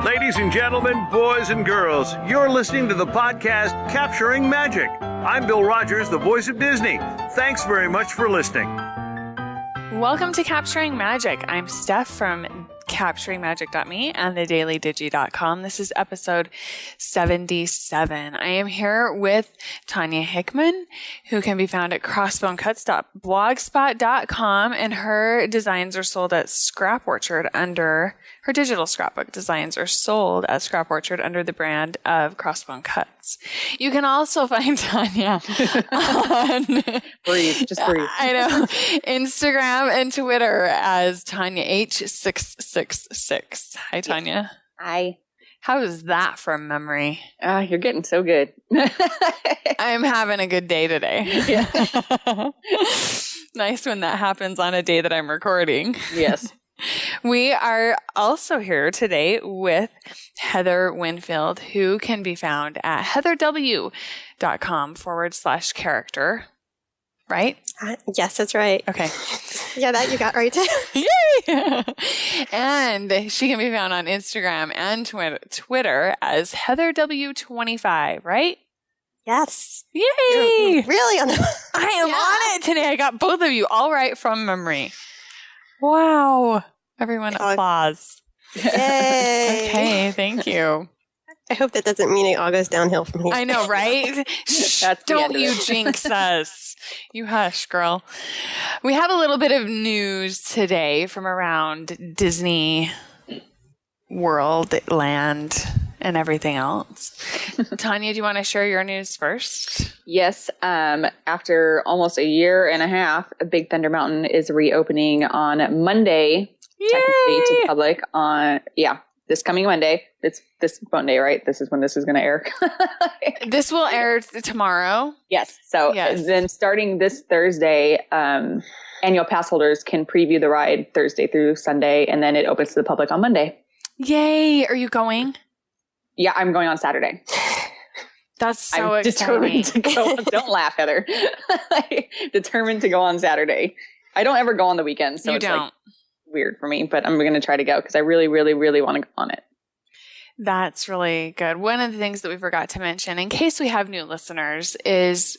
Ladies and gentlemen, boys and girls, you're listening to the podcast Capturing Magic. I'm Bill Rogers, the voice of Disney. Thanks very much for listening. Welcome to Capturing Magic. I'm Steph from CapturingMagic.me and thedailydigi.com. This is episode 77. I am here with Tanya Hickman, who can be found at crossbonecuts.blogspot.com, and her designs are sold at Scrap Orchard under her digital scrapbook designs are sold at Scrap Orchard under the brand of Crossbone Cuts. You can also find Tanya on just breathe. I know, Instagram and Twitter as Tanya H666. Hi, Tanya. Hi. How is that from memory? You're getting so good. I'm having a good day today. Yeah. Nice when that happens on a day that I'm recording. Yes. We are also here today with Heather Winfield, who can be found at heatherw.com/character. Right? Yes, that's right. Okay. Yeah, that you got right too. Yay! And she can be found on Instagram and Twitter as heatherw25, right? Yes. Yay! You're really on the I am on it today. I got both of you all right from memory. Wow. Everyone applause. Yay. Okay, thank you. I hope that doesn't mean it all goes downhill from here. I know, right? Shh, don't you jinx us. You hush, girl. We have a little bit of news today from around Disney World, land, and everything else. Tanya, do you want to share your news first? Yes. After almost a year and a half, Big Thunder Mountain is reopening on Monday. Yay! Technically to the public on, this coming Monday. It's this Monday, right? This is when this is going to air. This will air tomorrow. Yes. So then starting this Thursday, annual pass holders can preview the ride Thursday through Sunday, and then it opens to the public on Monday. Yay. Are you going? Yeah, I'm going on Saturday. That's so I'm exciting. determined to go. Don't laugh, Heather. Determined to go on Saturday. I don't ever go on the weekends, so it's like weird for me, but I'm going to try to go because I really, really, really want to go on it. That's really good. One of the things that we forgot to mention, in case we have new listeners, is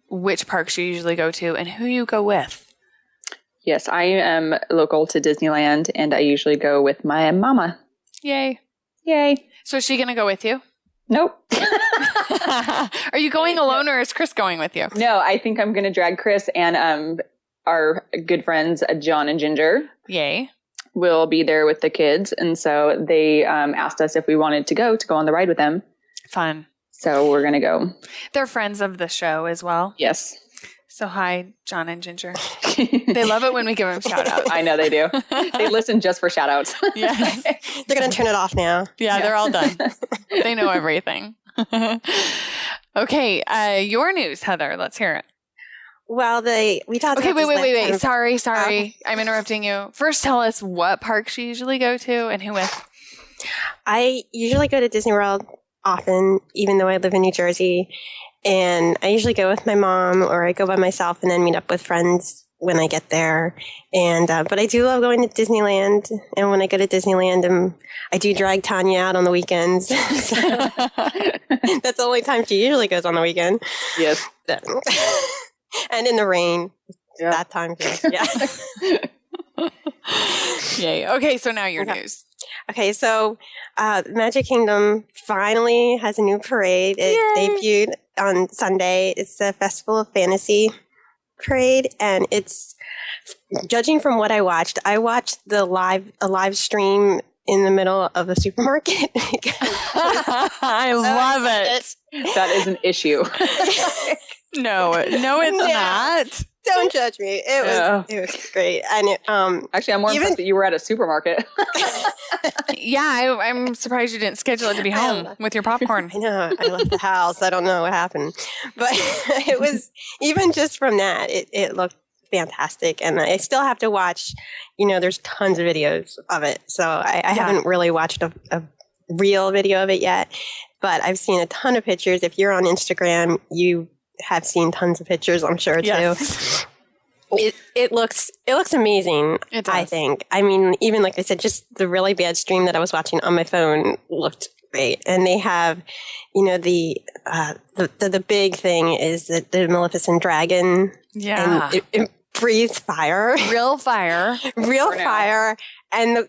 which parks you usually go to and who you go with. Yes, I am local to Disneyland, and I usually go with my mama. Yay. Yay. So is she going to go with you? Nope. Are you going alone, or is Chris going with you? No, I think I'm going to drag Chris and our good friends, John and Ginger. Yay. Will be there with the kids. And so they asked us if we wanted to go on the ride with them. Fun. So we're going to go. They're friends of the show as well. Yes. So hi, John and Ginger. They love it when we give them shout outs. I know they do. They listen just for shout outs. Yes. They're going to turn it off now. Yeah, they're all done. They know everything. Okay. Your news, Heather. Let's hear it. Well, we talked about wait. Sorry. I'm interrupting you. First, tell us what parks you usually go to and who with. I usually go to Disney World often, even though I live in New Jersey. And I usually go with my mom, or I go by myself and then meet up with friends when I get there. And but I do love going to Disneyland. And when I go to Disneyland, I do drag Tanya out on the weekends. So that's the only time she usually goes on the weekend. Yes. And in the rain, that time. Yeah. Yay. Okay, so now your news. Okay, so Magic Kingdom finally has a new parade. It debuted on Sunday. It's the Festival of Fantasy parade, and it's, judging from what I watched a live stream in the middle of a supermarket. I love it. That is an issue. No, it's not. Don't judge me. It was great. And actually, I'm more impressed that you were at a supermarket. Yeah, I'm surprised you didn't schedule it to be home with your popcorn. I know. I left the house. I don't know what happened. But it was, even just from that, it looked fantastic. And I still have to watch, there's tons of videos of it. So I haven't really watched a real video of it yet. But I've seen a ton of pictures. If you're on Instagram, you have seen tons of pictures, I'm sure, too. It looks amazing. It does. I think. I mean, even like I said, just the really bad stream that I was watching on my phone looked great. And they have, the big thing is that the Maleficent dragon. Yeah. And it breathes fire. Real fire. Real fire. And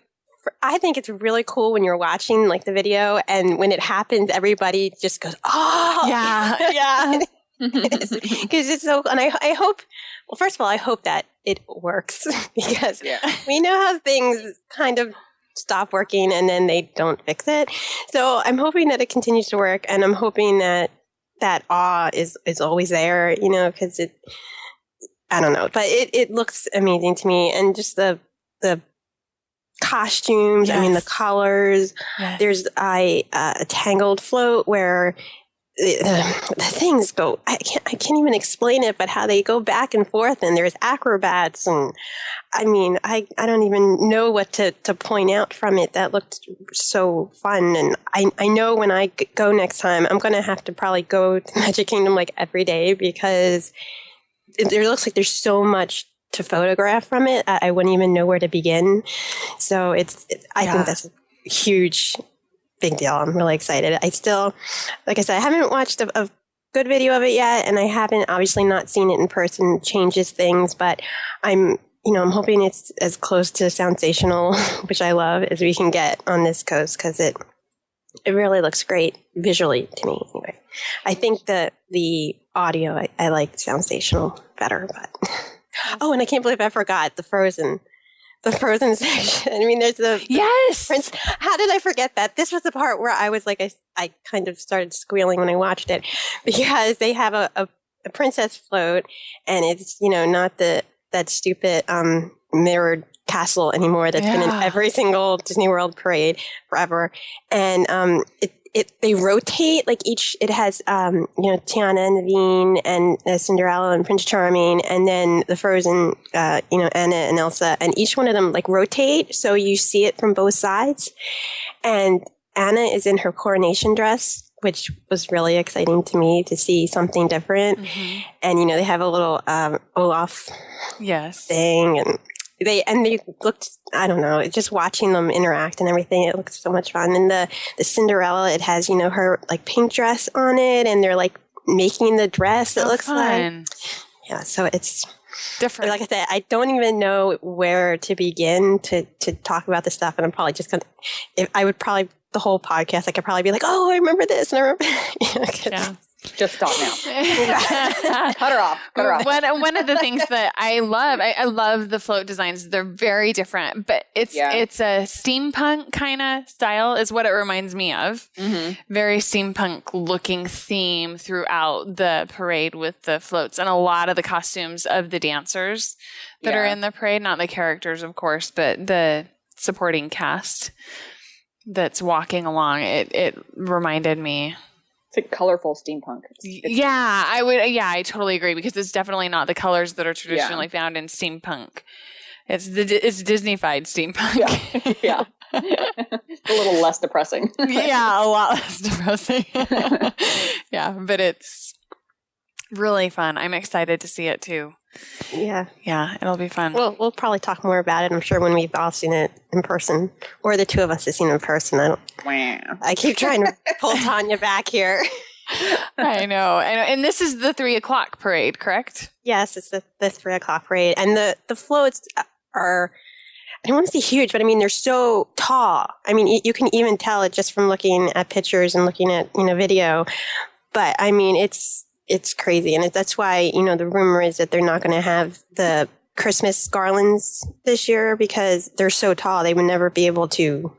I think it's really cool when you're watching like the video, and when it happens, everybody just goes, "Oh, yeah, yeah," because it's so. And I hope. Well, first of all, I hope that it works because we know how things kind of stop working and then they don't fix it. So I'm hoping that it continues to work, and I'm hoping that awe is always there. Because I don't know, but it looks amazing to me, and just the costumes. Yes. I mean, the colors. Yes. There's a tangled float where the things go. I can't even explain it, but how they go back and forth, and there's acrobats, and I mean, I don't even know what to point out from it. That looked so fun, and I know when I go next time, I'm going to have to probably go to Magic Kingdom like every day, because it looks like there's so much to photograph from it. I wouldn't even know where to begin. So I think that's a huge, big deal. I'm really excited. I still, like I said, I haven't watched a good video of it yet, and I haven't obviously not seen it in person. Changes things, but I'm hoping it's as close to sensational, which I love, as we can get on this coast, because it really looks great visually to me. Anyway, I think the audio I like sensational better, but. Oh, and I can't believe I forgot the Frozen section. I mean, there's the Prince. How did I forget that? This was the part where I was like, I kind of started squealing when I watched it, because they have a princess float, and it's not that stupid mirrored castle anymore that's been in every single Disney World parade forever, and they rotate, like it has Tiana and Naveen and Cinderella and Prince Charming, and then the Frozen Anna and Elsa, and each one of them like rotate, so you see it from both sides. And Anna is in her coronation dress, which was really exciting to me to see something different. Mm-hmm. And they have a little Olaf thing, and they looked, I don't know, just watching them interact and everything, it looked so much fun. And the Cinderella, it has, her like pink dress on it, and they're like making the dress, it looks fun. Like. Yeah, so it's different. Like I said, I don't even know where to begin to talk about this stuff, and I'm probably just going to, the whole podcast, I could probably be like, oh, I remember this, and I remember. Just stop now. Cut her off. One of the things that I love the float designs. They're very different, but it's a steampunk kind of style is what it reminds me of. Mm-hmm. Very steampunk looking theme throughout the parade with the floats, and a lot of the costumes of the dancers that are in the parade, not the characters, of course, but the supporting cast that's walking along. It reminded me. It's a colorful steampunk. I totally agree, because it's definitely not the colors that are traditionally found in steampunk. It's Disney-fied steampunk. Yeah. A little less depressing. Yeah, a lot less depressing. Yeah, but it's really fun. I'm excited to see it too. Yeah. Yeah, it'll be fun. Well, we'll probably talk more about it, I'm sure, when we've all seen it in person, or the two of us have seen it in person. I keep trying to pull Tanya back here. I know. And this is the 3:00 parade, correct? Yes, it's the 3:00 parade. And the floats are, I don't want to say huge, but I mean, they're so tall. I mean, you can even tell it just from looking at pictures and looking at, video. But I mean, it's crazy. And that's why, the rumor is that they're not going to have the Christmas garlands this year, because they're so tall. They would never be able to,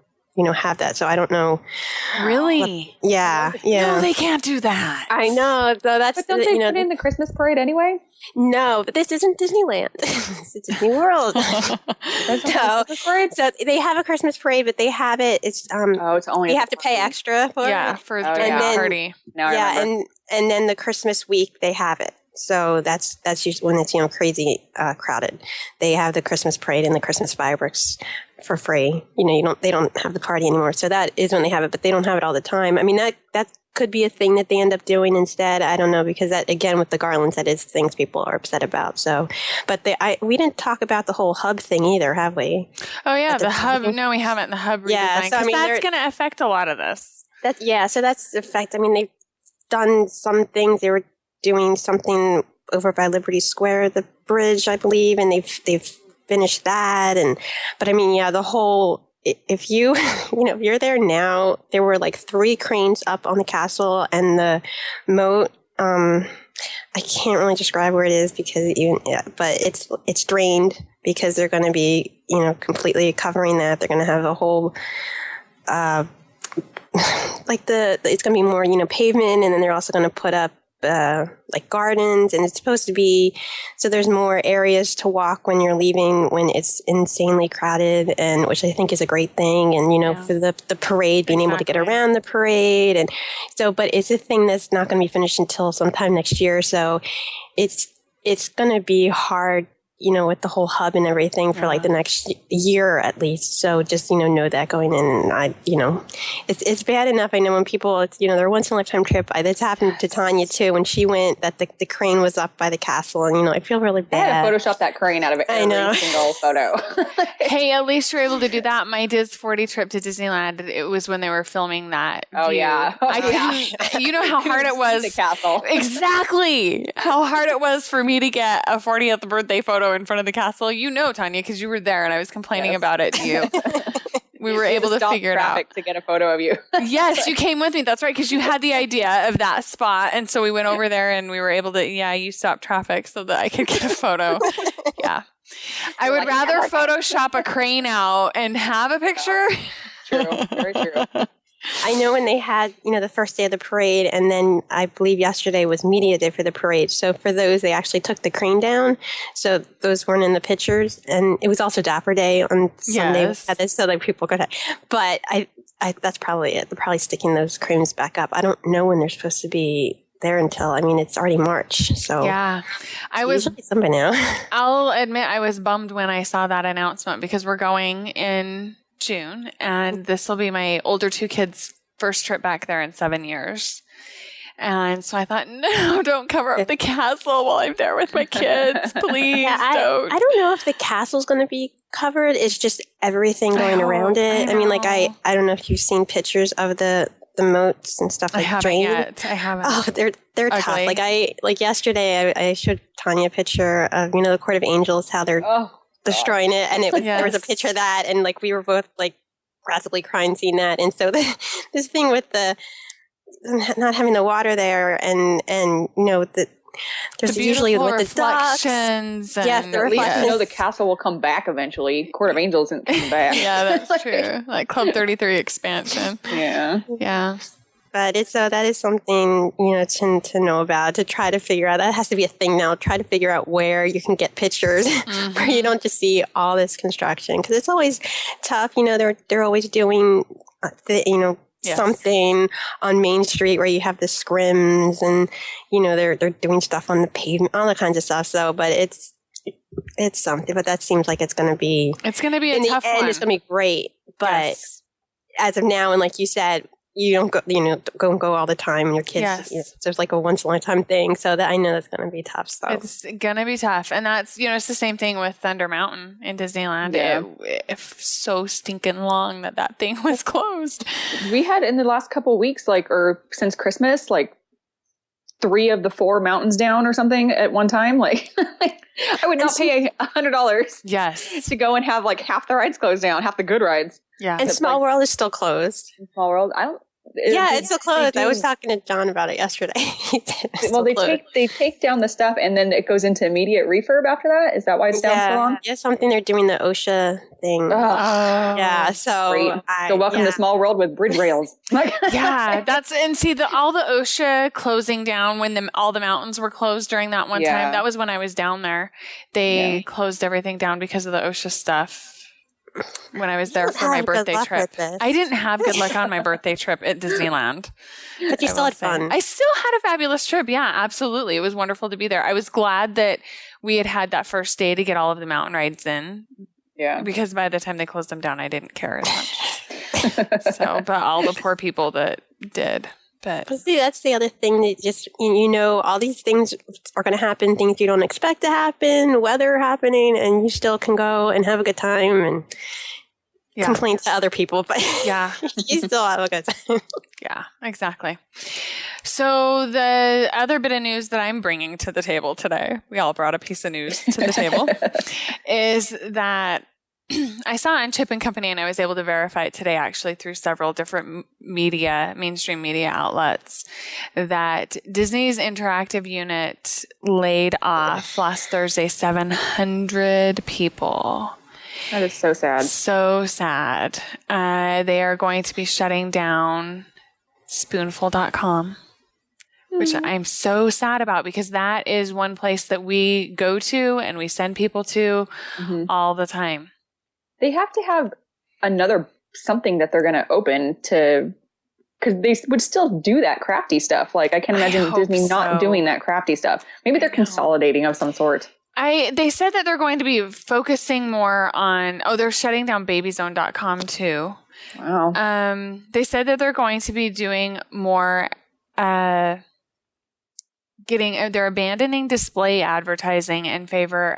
have that. So I don't know. Really? Yeah. No, they can't do that. I know. So that's, but don't they put in the Christmas parade anyway? No, but this isn't Disneyland. It's a Disney World. So they have a Christmas parade, but they have it. It's it's only you have to pay extra for it. For the party. Now I remember. and then the Christmas week they have it. So that's usually when it's crazy crowded. They have the Christmas parade and the Christmas fireworks for free. They don't have the party anymore. So that is when they have it, but they don't have it all the time. I mean that could be a thing that they end up doing instead. I don't know, because that, again, with the garlands, that is things people are upset about. So, but we didn't talk about the whole hub thing either, have we? Oh yeah, the hub. No, we haven't. The hub redesign. Yeah, so I mean, that's going to affect a lot of this. So that's the effect. I mean, they've done some things. They were doing something over by Liberty Square, the bridge, I believe, and they've finished that. But I mean, yeah, the whole. If you, if you're there now, there were like 3 cranes up on the castle, and the moat. I can't really describe where it is but it's drained because they're going to be, completely covering that. They're going to have a whole, it's going to be more, pavement, and then they're also going to put up like gardens, and it's supposed to be so there's more areas to walk when you're leaving when it's insanely crowded, and which I think is a great thing. And for the parade, being able to get around the parade, and so, but it's a thing that's not going to be finished until sometime next year. So it's going to be hard, with the whole hub and everything for like the next year at least. So just, know that going in, and it's bad enough. I know when people, it's, their once in a lifetime trip. This happened to Tanya too, when she went, that the crane was up by the castle, and, I feel really bad. I had to Photoshop that crane out of every single photo. Hey, at least you're able to do that. My Diz 40 trip to Disneyland, it was when they were filming that. Oh, view. yeah. You know how hard it was. The castle. Exactly. How hard it was for me to get a 40th birthday photo in front of the castle. Tanya, because you were there, and I was complaining about it to you. We were able to figure it out. To get a photo of you. Yes, you came with me. That's right, because you had the idea of that spot, and so we went over there, and we were able to, you stopped traffic so that I could get a photo. Yeah. I would rather Photoshop a crane out and have a picture. True. Very true. I know when they had, the first day of the parade, and then I believe yesterday was media day for the parade. So for those, they actually took the crane down. So those weren't in the pictures. And it was also Dapper Day on Sunday. Yes. So like people could have, but I that's probably it. They're probably sticking those cranes back up. I don't know when they're supposed to be there until, it's already March. So yeah, I was something now. I'll admit I was bummed when I saw that announcement, because we're going in June, and this will be my older 2 kids' first trip back there in 7 years. And so I thought, no, don't cover up the castle while I'm there with my kids. Please don't. I don't know if the castle's going to be covered. It's just everything going around it. I don't know if you've seen pictures of the moats and stuff like drained. I haven't. Oh, they're tough. Like yesterday, I showed Tanya a picture of, the Court of Angels, how they're destroying it, and there was a picture of that, and like we were both like practically crying seeing that. And so this thing with the not having the water there, and there's usually with the reflections. The reflections. The castle will come back eventually. Court of Angels isn't coming back. Yeah, that's true. Like Club 33 expansion. Yeah. But that is something, to know about, to try to figure out. That has to be a thing now. Try to figure out where you can get pictures where you don't just see all this construction. Because it's always tough. They're always doing, something on Main Street where you have the scrims, and, they're doing stuff on the pavement, all that kinds of stuff. So, but it's something. But that seems like it's going to be a tough one. In the end, it's going to be great. But as of now, and like you said, you don't go all the time, and your kids, there's like a once in a lifetime thing. So that I know that's going to be tough. So it's going to be tough. And that's, it's the same thing with Thunder Mountain in Disneyland. Yeah. It's so stinking long that thing was closed. We had in the last couple of weeks, or since Christmas, 3 of the 4 mountains down or something at one time. I would not pay $100 to go and have half the rides closed down, half the good rides. Yeah. And Small World is still closed. Small World, it's still closed. I was talking to John about it yesterday. They take down the stuff, and then it goes into immediate refurb after that. Is that why it's down so long? Yeah, something they're doing the OSHA thing. Yeah, so welcome to Small World with bridge rails. Yeah, all the OSHA closing down when all the mountains were closed during that one time. That was when I was down there. They closed everything down because of the OSHA stuff. When I was there for my birthday trip. I didn't have good luck on my birthday trip at Disneyland. But you still had fun. I still had a fabulous trip. Yeah, absolutely. It was wonderful to be there. I was glad that we had that first day to get all of the mountain rides in. Yeah. Because by the time they closed them down, I didn't care as much. But all the poor people that did. But see, that's the other thing that just, all these things are going to happen, things you don't expect to happen, weather happening, and you still can go and have a good time and complain to other people, but you still have a good time. Yeah, exactly. So the other bit of news that I'm bringing to the table today, we all brought a piece of news to the table, is that I saw on Chip and Company, and I was able to verify it today actually through several different mainstream media outlets, that Disney's interactive unit laid off last Thursday 700 people. That is so sad. So sad. They are going to be shutting down spoonful.com, which I'm so sad about, because that is one place that we go to and we send people to all the time. They have to have another something that they're going to open to, because they would still do that crafty stuff. Like, I can't imagine Disney not doing that crafty stuff. Maybe they're consolidating of some sort. They said that they're going to be focusing more on, they're shutting down Babyzone.com too. Wow. They said that they're going to be doing more, they're abandoning display advertising in favor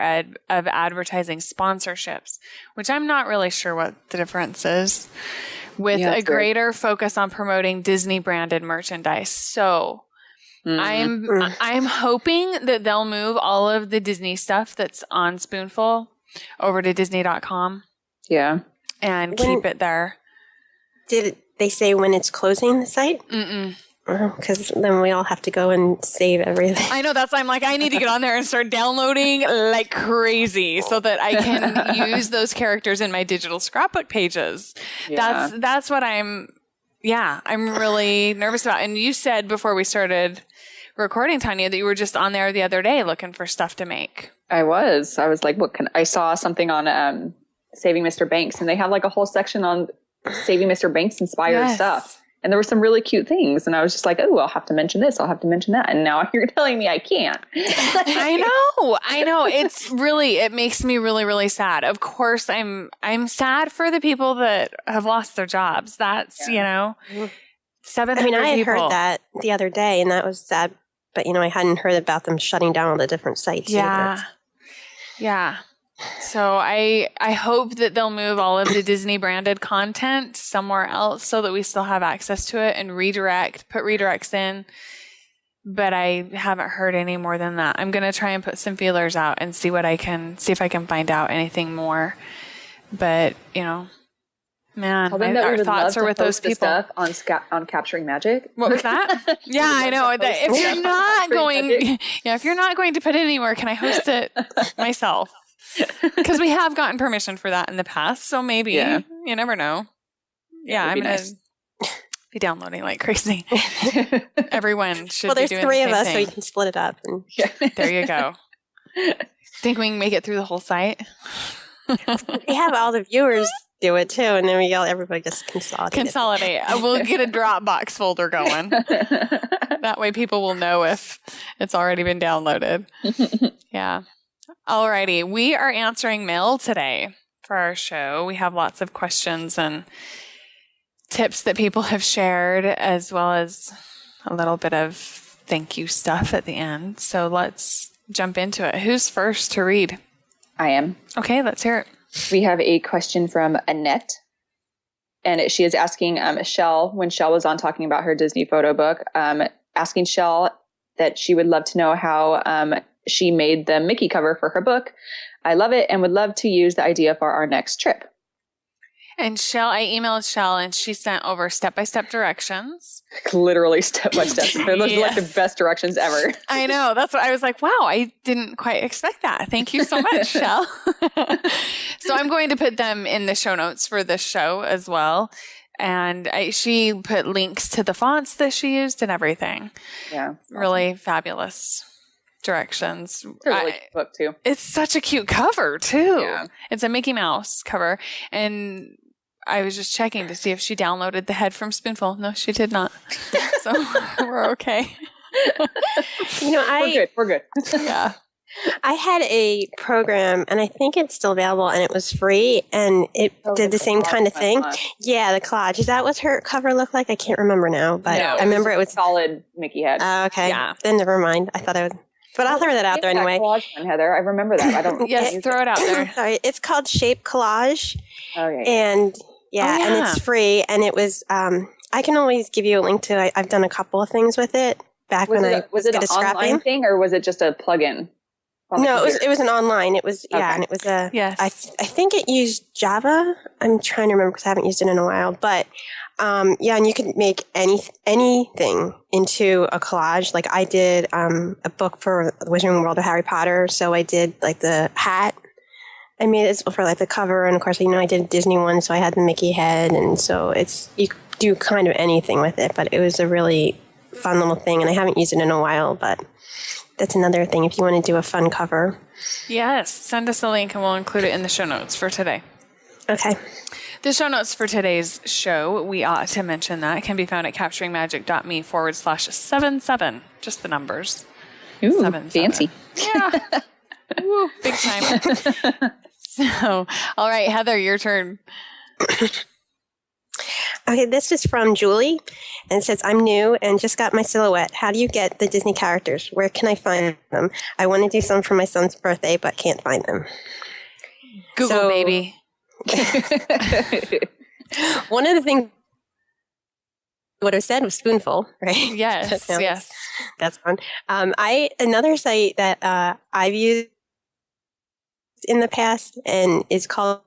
of advertising sponsorships, which I'm not really sure what the difference is, with a greater focus on promoting Disney branded merchandise. So I'm hoping that they'll move all of the Disney stuff that's on Spoonful over to Disney.com. Yeah. And keep it there. Did they say when it's closing the site? Mm-mm. Because then we all have to go and save everything. I know. I'm like, I need to get on there and start downloading like crazy so that I can use those characters in my digital scrapbook pages. Yeah. That's what I'm really nervous about. And you said before we started recording, Tanya, that you were just on there the other day looking for stuff to make. I was like, I saw something on Saving Mr. Banks, and they have like a whole section on Saving Mr. Banks inspired stuff. And there were some really cute things. And I was just like, I'll have to mention this. I'll have to mention that. And now you're telling me I can't. I know. It makes me really, really sad. Of course, I'm sad for the people that have lost their jobs. That's, 700 I had people. Heard that the other day, and that was sad. But, I hadn't heard about them shutting down all the different sites. Yeah. Yeah. So I hope that they'll move all of the Disney branded content somewhere else so that we still have access to it and put redirects in. But I haven't heard any more than that. I'm going to try and put some feelers out and see if I can find out anything more. But, man, our thoughts are with those people. Stuff on Capturing Magic. What was that? Yeah, I know. If you're not going to put it anywhere, can I host it myself? Because we have gotten permission for that in the past, so maybe you never know. Yeah, I'm gonna be downloading like crazy. Everyone should. There's be doing 3 the of us, thing. so you can split it up. And there you go. Think we can make it through the whole site? We have all the viewers do it too, and then everybody just consolidate. We'll get a Dropbox folder going. That way, people will know if it's already been downloaded. Yeah. Alrighty, we are answering mail today for our show. We have lots of questions and tips that people have shared, as well as a little bit of thank you stuff at the end. So let's jump into it. Who's first to read? I am. Okay, let's hear it. We have a question from Annette, and she is asking Chelle, when Chelle was on talking about her Disney photo book, asking Chelle that she would love to know how she made the Mickey cover for her book. I love it and would love to use the idea for our next trip. And I emailed Chelle, and she sent over step-by-step directions. Literally step-by-step. Those are like the best directions ever. I know. That's what I was like, wow, I didn't quite expect that. Thank you so much, Chelle. So I'm going to put them in the show notes for this show as well. And she put links to the fonts that she used and everything. Yeah. Really fabulous directions. It's a really cute book too. It's such a cute cover too. Yeah. It's a Mickey Mouse cover. And I was just checking to see if she downloaded the head from Spoonful. No, she did not. So we're okay. We're good. Yeah. I had a program, and I think it's still available, and it was free, and it did the same kind of thing. Yeah, the collage. Is that what her cover looked like? I can't remember now, but I remember it was solid Mickey head. Okay. Yeah. Then never mind. I thought I would. But I'll throw that out there anyway. Collage one, Heather, I remember that. I don't. Yes, throw it out there. Sorry, it's called Shape Collage. Oh yeah. And and it's free, and it was. I can always give you a link to. I've done a couple of things with it back when I was an online thing, or was it just a plugin? No, it was an online. It was and it was a. Yes. I think it used Java. I'm trying to remember because I haven't used it in a while, but. And you could make anything into a collage. Like I did a book for the Wizarding World of Harry Potter, so I did like the hat. I made it for like the cover, and of course, I did a Disney one, so I had the Mickey head, and so you could do kind of anything with it. But it was a really fun little thing, and I haven't used it in a while, but that's another thing if you want to do a fun cover. Yes, send us a link, and we'll include it in the show notes for today. Okay. The show notes for today's show, we ought to mention that, can be found at capturingmagic.me/77. Just the numbers. Ooh, 77. Fancy. Yeah. Ooh, big time. So, all right, Heather, your turn. Okay, this is from Julie, and it says, I'm new and just got my silhouette. How do you get the Disney characters? Where can I find them? I want to do some for my son's birthday, but can't find them. Google, baby. One of the things what I said was Spoonful, right? Yes, yes. That's fun. Another site that I've used in the past and is called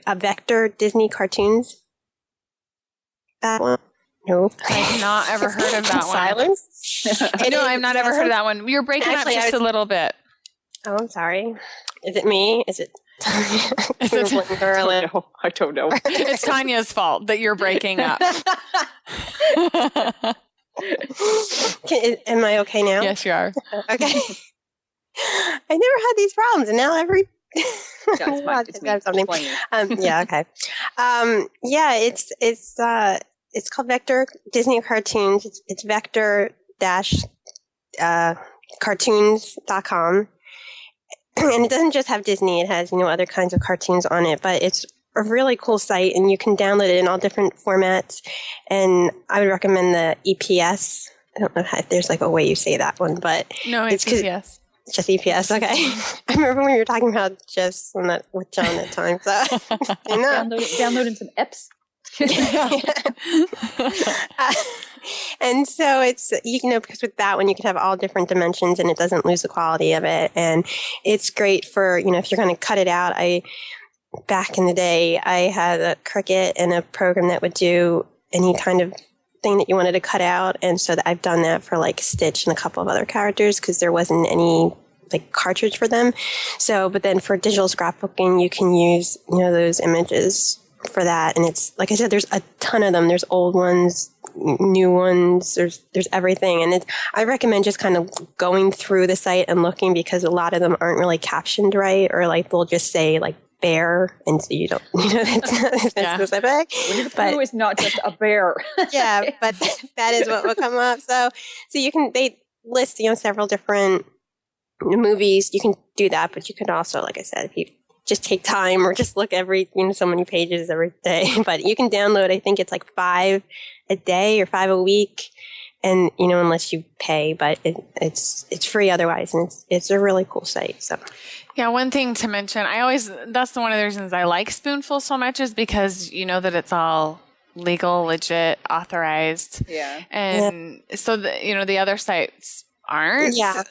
Vector Disney Cartoons. That one? No. I've not ever heard of that one. Silence? No, I've not ever heard of that one. You're breaking up just a little bit. Oh, I'm sorry. Is it me? Is it? I don't know. It's Tanya's fault that you're breaking up. Am I okay now? Yes, you are. Okay. I never had these problems, and now every. Something. Yeah. Okay. It's called Vector Disney Cartoons. It's vector-cartoons.com. And it doesn't just have Disney. It has, other kinds of cartoons on it. But it's a really cool site, and you can download it in all different formats. And I would recommend the EPS. I don't know if there's like a way you say that one, but no, it's EPS. Just EPS. Okay. I remember when you were talking about just with John at times. So downloading some EPS. And so it's, because with that one, you can have all different dimensions and it doesn't lose the quality of it. And it's great for, if you're going to cut it out. Back in the day, I had a Cricut and a program that would do any kind of thing that you wanted to cut out. And so I've done that for like Stitch and a couple of other characters because there wasn't any like cartridge for them. So, but then for digital scrapbooking, you can use, those images for that. And it's, like I said, there's a ton of them. There's old ones, new ones, there's everything. And I recommend just kind of going through the site and looking because a lot of them aren't really captioned right, or like they'll just say like bear, and so you don't, it's not specific. But it's not just a bear. Yeah, but that is what will come up. So they list, several different movies. You can do that, but you can also, like I said, if you just take time or just look every, so many pages every day. But you can download, I think it's like 5 a day or 5 a week. And, unless you pay, but it's free otherwise. And it's a really cool site. So, yeah, one thing to mention, that's one of the reasons I like Spoonful so much is because that it's all legal, legit, authorized. Yeah. And so, the other sites aren't. Yeah.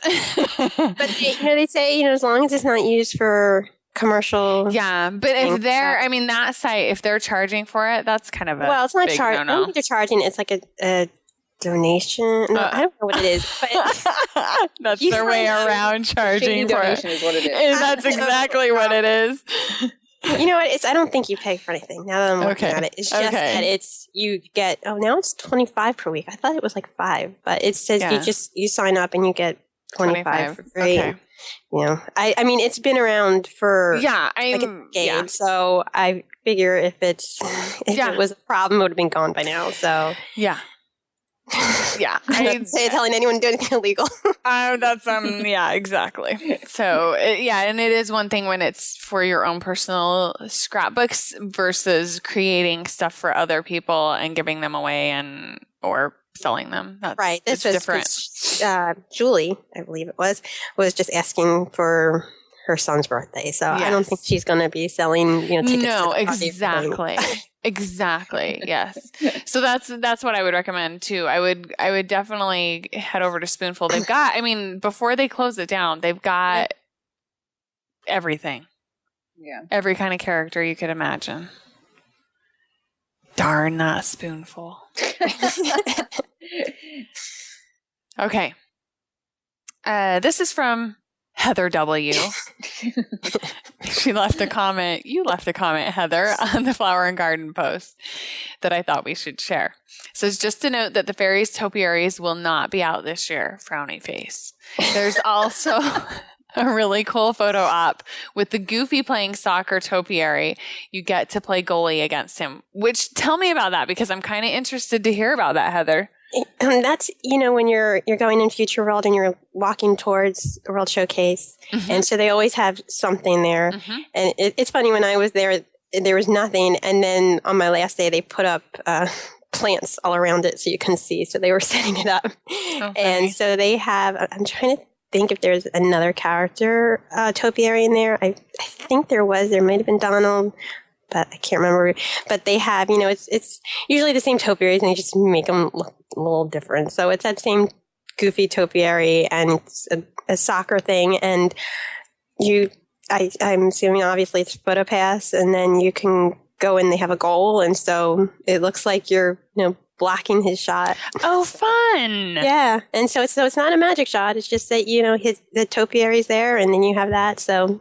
But they say, as long as it's not used for commercial. Yeah, but if they're, that site, if they're charging for it, that's kind of it's not charging. I don't think they're charging. It's like a donation. No, I don't know what it is. But that's their way around charging for it. Is what it is. That's exactly what it is. You know what? I don't think you pay for anything. Now that I'm looking at it, it's just that you get. Oh, now it's $25 per week. I thought it was like $5, but it says you sign up and you get $25 for free. Okay. It's been around for a decade, so I figure if it was a problem, it would have been gone by now. So Yeah. I'm not telling anyone to do anything illegal. Yeah, exactly. So, and it is one thing when it's for your own personal scrapbooks versus creating stuff for other people and giving them away or selling them. That's right. This was different. Julie, I believe it was just asking for her son's birthday. So I don't think she's going to be selling, tickets. No, exactly. Exactly. Yes. So that's what I would recommend too. I would definitely head over to Spoonful. They've got, before they close it down, they've got everything. Yeah. Every kind of character you could imagine. Darn that Spoonful. Okay. This is from Heather W. She left a comment. You left a comment, Heather, on the Flower and Garden post that I thought we should share. It says, just to note that the fairies topiaries will not be out this year. Frowny face. There's also a really cool photo op with the Goofy playing soccer topiary. You get to play goalie against him. Which, tell me about that, because I'm kind of interested to hear about that, Heather. That's, when you're going in Future World and you're walking towards the World Showcase. Mm-hmm. And so they always have something there. Mm-hmm. And it's funny, when I was there was nothing. And then on my last day, they put up plants all around it so you can see. So they were setting it up. Okay. And so they have, I'm trying to think if there's another character topiary in there. I think there might have been Donald, but I can't remember. But they have, it's usually the same topiaries, and they just make them look a little different. So it's that same Goofy topiary, and it's a soccer thing. And I'm assuming obviously it's PhotoPass, and then you can go and they have a goal, and so it looks like you're blocking his shot. Oh, fun! Yeah, and so it's not a magic shot. It's just that the topiary's there, and then you have that. So.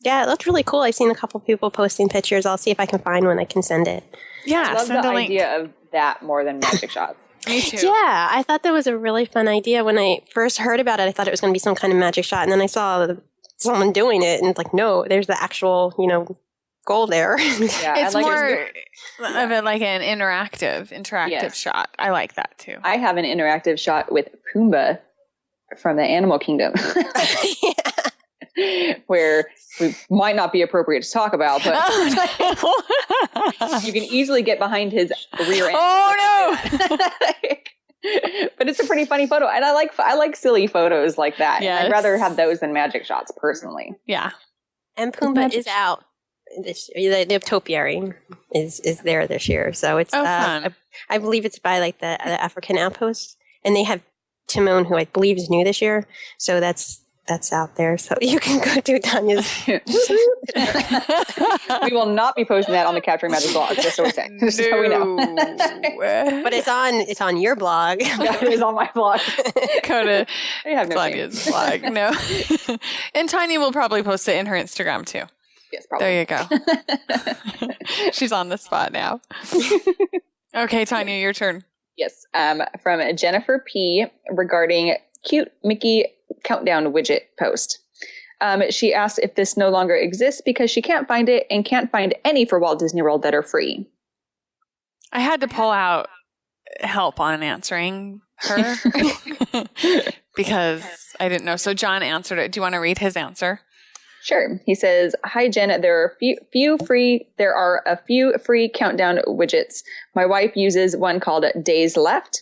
Yeah, it looked really cool. I've seen a couple people posting pictures. I'll see if I can find one. I can send it. Yeah, I love the idea of that more than magic shots. Me too. Yeah, I thought that was a really fun idea. When I first heard about it, I thought it was going to be some kind of magic shot. And then I saw someone doing it, and it's like, no, there's the actual, goal there. Yeah, it's more of it like an interactive shot. I like that too. I have an interactive shot with Pumbaa from the Animal Kingdom. Where we might not be appropriate to talk about, but you can easily get behind his rear end. Oh no! But it's a pretty funny photo, and I like silly photos like that. Yes. I'd rather have those than magic shots, personally. Yeah. And Pumbaa is out. The topiary is there this year, so it's fun. I believe it's by like the African outpost, and they have Timon, who I believe is new this year, so that's out there, so you can go do Tanya's. We will not be posting that on the Capturing Magic blog, just so we say. Just so we know. But it's on your blog. Yeah, it is on my blog. Go to no Tanya's blog. No. And Tanya will probably post it in her Instagram too. Yes, probably. There you go. She's on the spot now. Okay, Tanya, your turn. Yes. From Jennifer P. regarding cute Mickey countdown widget post. She asked if this no longer exists because she can't find it and can't find any for Walt Disney World that are free. I had to pull out help on answering her because I didn't know. So John answered it. Do you want to read his answer? Sure. He says, "Hi Jen, there are a few free countdown widgets. My wife uses one called Days Left,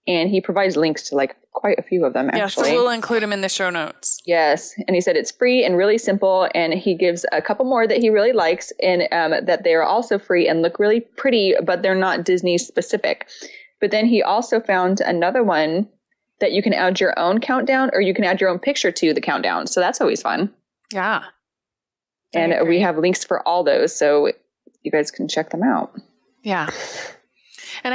and he provides links to quite a few of them, actually. Yeah, so we'll include them in the show notes. Yes. And he said it's free and really simple. And he gives a couple more that he really likes, and that they are also free and look really pretty, but they're not Disney specific. But then he also found another one that you can add your own countdown, or you can add your own picture to the countdown. So that's always fun. Yeah. And we have links for all those, so you guys can check them out. Yeah. And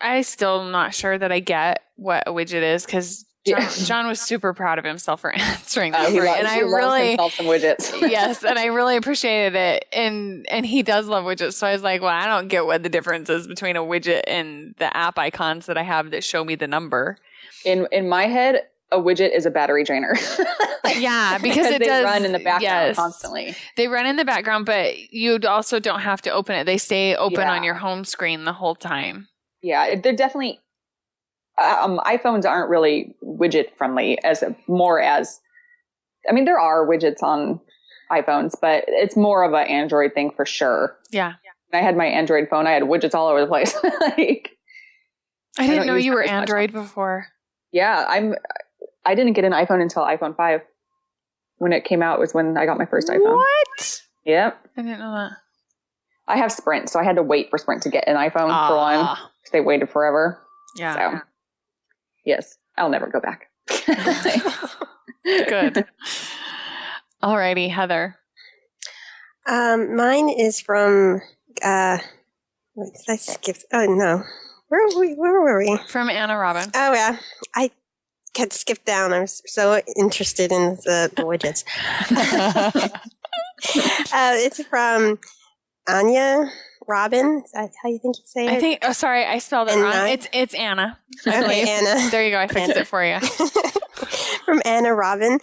I still not sure that I get what a widget is, because John was super proud of himself for answering that. He loves himself some widgets. Yes, and I really appreciated it. And he does love widgets. So I was like, well, I don't get what the difference is between a widget and the app icons that I have that show me the number. In my head, a widget is a battery drainer. Yeah, because it does run in the background constantly. They run in the background, but you also don't have to open it. They stay open on your home screen the whole time. Yeah, they're definitely iPhones aren't really widget friendly there are widgets on iPhones, but it's more of an Android thing for sure. Yeah. When I had my Android phone, I had widgets all over the place. I didn't know you were Android before. Yeah, I didn't get an iPhone until iPhone 5. When it came out was when I got my first iPhone. What? Yep. I didn't know that. I have Sprint, so I had to wait for Sprint to get an iPhone for one. Because they waited forever. Yeah. So, yes, I'll never go back. Good. Alrighty, Heather. Mine is from, I skipped? Oh, no. Where were we? From Anna Robin. Oh, yeah. I had skipped down. I was so interested in the widgets. It's from Anya Robin. Is that how you think you say it? Sorry, I spelled it wrong. It's Anna. Okay, Anna. There you go. I fixed it for you. From Anna Robin.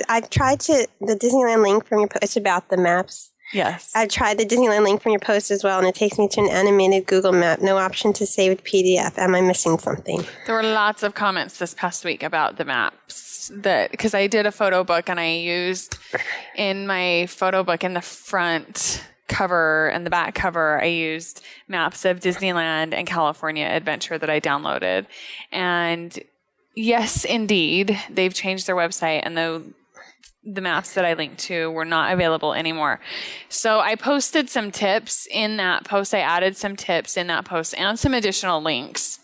I've tried the Disneyland link from your post. It's about the maps. Yes. I tried the Disneyland link from your post as well, and it takes me to an animated Google map. No option to save with PDF. Am I missing something? There were lots of comments this past week about the maps because I did a photo book and I used in my photo book in the front cover and the back cover, I used maps of Disneyland and California Adventure that I downloaded. And yes, indeed, they've changed their website and the maps that I linked to were not available anymore. So I posted some tips in that post. I added some tips in that post and some additional links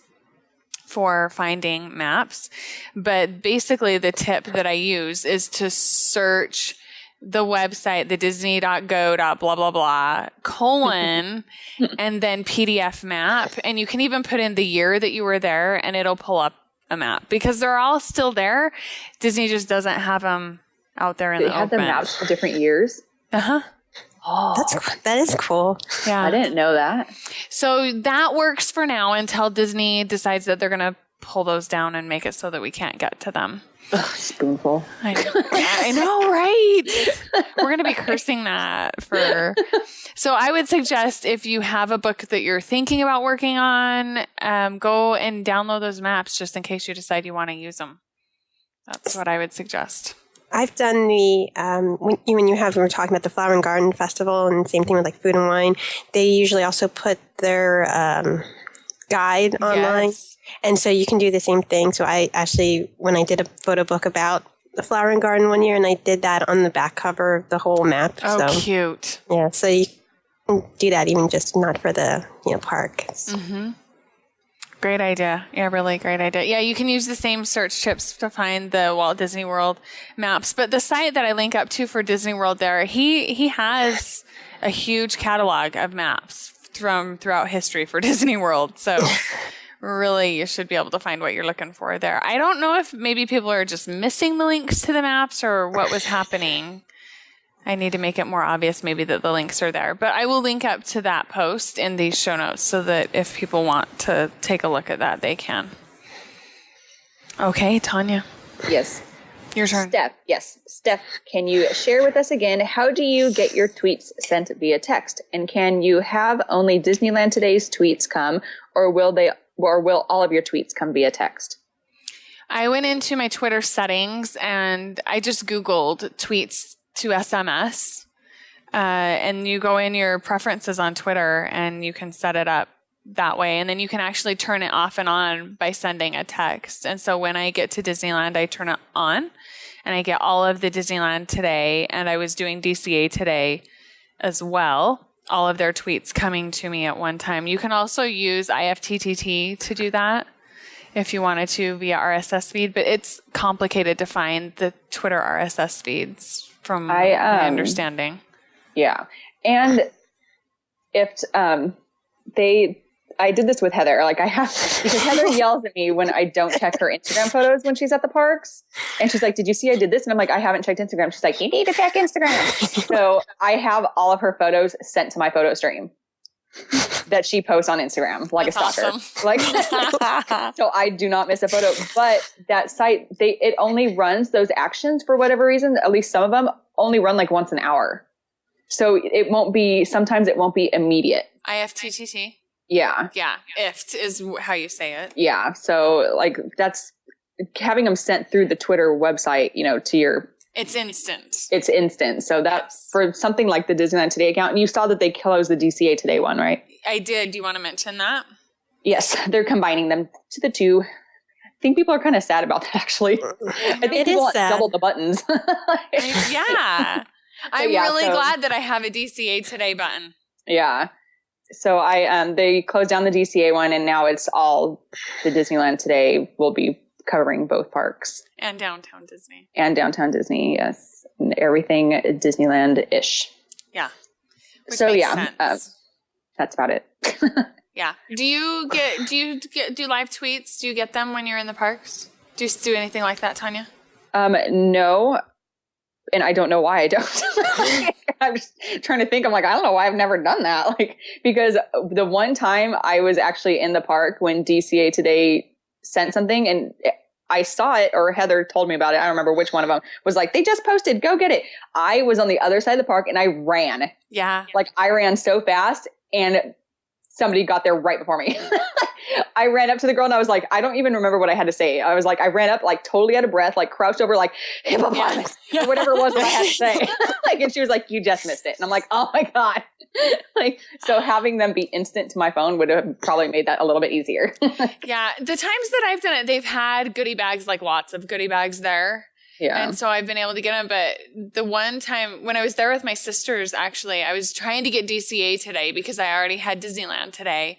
for finding maps. But basically the tip that I use is to search the website, the disney.go blah, blah, blah, colon, and then PDF map. And you can even put in the year that you were there and it'll pull up a map because they're all still there. Disney just doesn't have them out there in the open. They have the maps for different years? Uh-huh. Oh, that is cool. Yeah. I didn't know that. So that works for now until Disney decides that they're going to pull those down and make it so that we can't get to them. Ugh, spoonful. I know, right? We're going to be cursing that for... So I would suggest if you have a book that you're thinking about working on, go and download those maps just in case you decide you want to use them. That's what I would suggest. I've done we were talking about the Flower and Garden Festival and same thing with like Food and Wine. They usually also put their guide online. Yes. And so you can do the same thing. So I actually, when I did a photo book about the Flower and Garden one year, and I did that on the back cover of the whole map. Oh, so, cute. Yeah, so you can do that even just not for the park. Mm-hmm. Great idea. Yeah, really great idea. Yeah, you can use the same search tips to find the Walt Disney World maps. But the site that I link up to for Disney World there, he has a huge catalog of maps throughout history for Disney World. So really, you should be able to find what you're looking for there. I don't know if maybe people are just missing the links to the maps or what was happening. I need to make it more obvious maybe that the links are there. But I will link up to that post in these show notes so that if people want to take a look at that, they can. Okay, Tanya. Yes. Your turn. Steph, can you share with us again, how do you get your tweets sent via text? And can you have only Disneyland Today's tweets come, or will all of your tweets come via text? I went into my Twitter settings and I just Googled tweets to SMS, and you go in your preferences on Twitter and you can set it up that way. And then you can actually turn it off and on by sending a text. And so when I get to Disneyland, I turn it on and I get all of the Disneyland Today. And I was doing DCA Today as well. All of their tweets coming to me at one time. You can also use IFTTT to do that if you wanted to via RSS feed, but it's complicated to find the Twitter RSS feeds from my understanding. Yeah. And if I did this with Heather, like I have, because Heather yells at me when I don't check her Instagram photos when she's at the parks. And she's like, did you see I did this? And I'm like, I haven't checked Instagram. She's like, you need to check Instagram. So I have all of her photos sent to my photo stream that she posts on Instagram, like That's a stalker. Awesome. Like, so I do not miss a photo. But that site, it only runs those actions for whatever reason. At least some of them only run like once an hour. So sometimes it won't be immediate. IFTTT. Yeah. Yeah. IFT is how you say it. Yeah. So like that's having them sent through the Twitter website, to your. It's instant. It's instant. So that's for something like the Disneyland Today account. And you saw that they closed the DCA Today one, right? I did. Do you want to mention that? Yes. They're combining them to the two. I think people are kind of sad about that, actually. I think it people is sad. double the buttons. Yeah. I'm really glad that I have a DCA Today button. Yeah. So they closed down the DCA one, and now it's all the Disneyland Today will be covering both parks. And Downtown Disney. Yes. And everything Disneyland-ish. Yeah. Which so yeah, that's about it. Yeah. Do you do live tweets? Do you get them when you're in the parks? Do you do anything like that, Tanya? No. And I don't know why I don't. I'm just trying to think. I'm like, I don't know why I've never done that. Like, because the one time I was actually in the park when DCA Today sent something and I saw it, or Heather told me about it. I don't remember which one of them was like, they just posted, go get it. I was on the other side of the park and I ran. Yeah. Like I ran so fast and somebody got there right before me. I ran up to the girl and I was like, I don't even remember what I had to say. I was like, I ran up like totally out of breath, like crouched over like hippopotamus or whatever it was that I had to say. Like, and she was like, you just missed it. And I'm like, oh my God. Like, so having them be instant to my phone would have probably made that a little bit easier. Yeah. The times that I've done it, they've had goodie bags, like lots of goodie bags there. Yeah. And so I've been able to get them. But the one time when I was there with my sisters, actually, I was trying to get DCA Today because I already had Disneyland Today.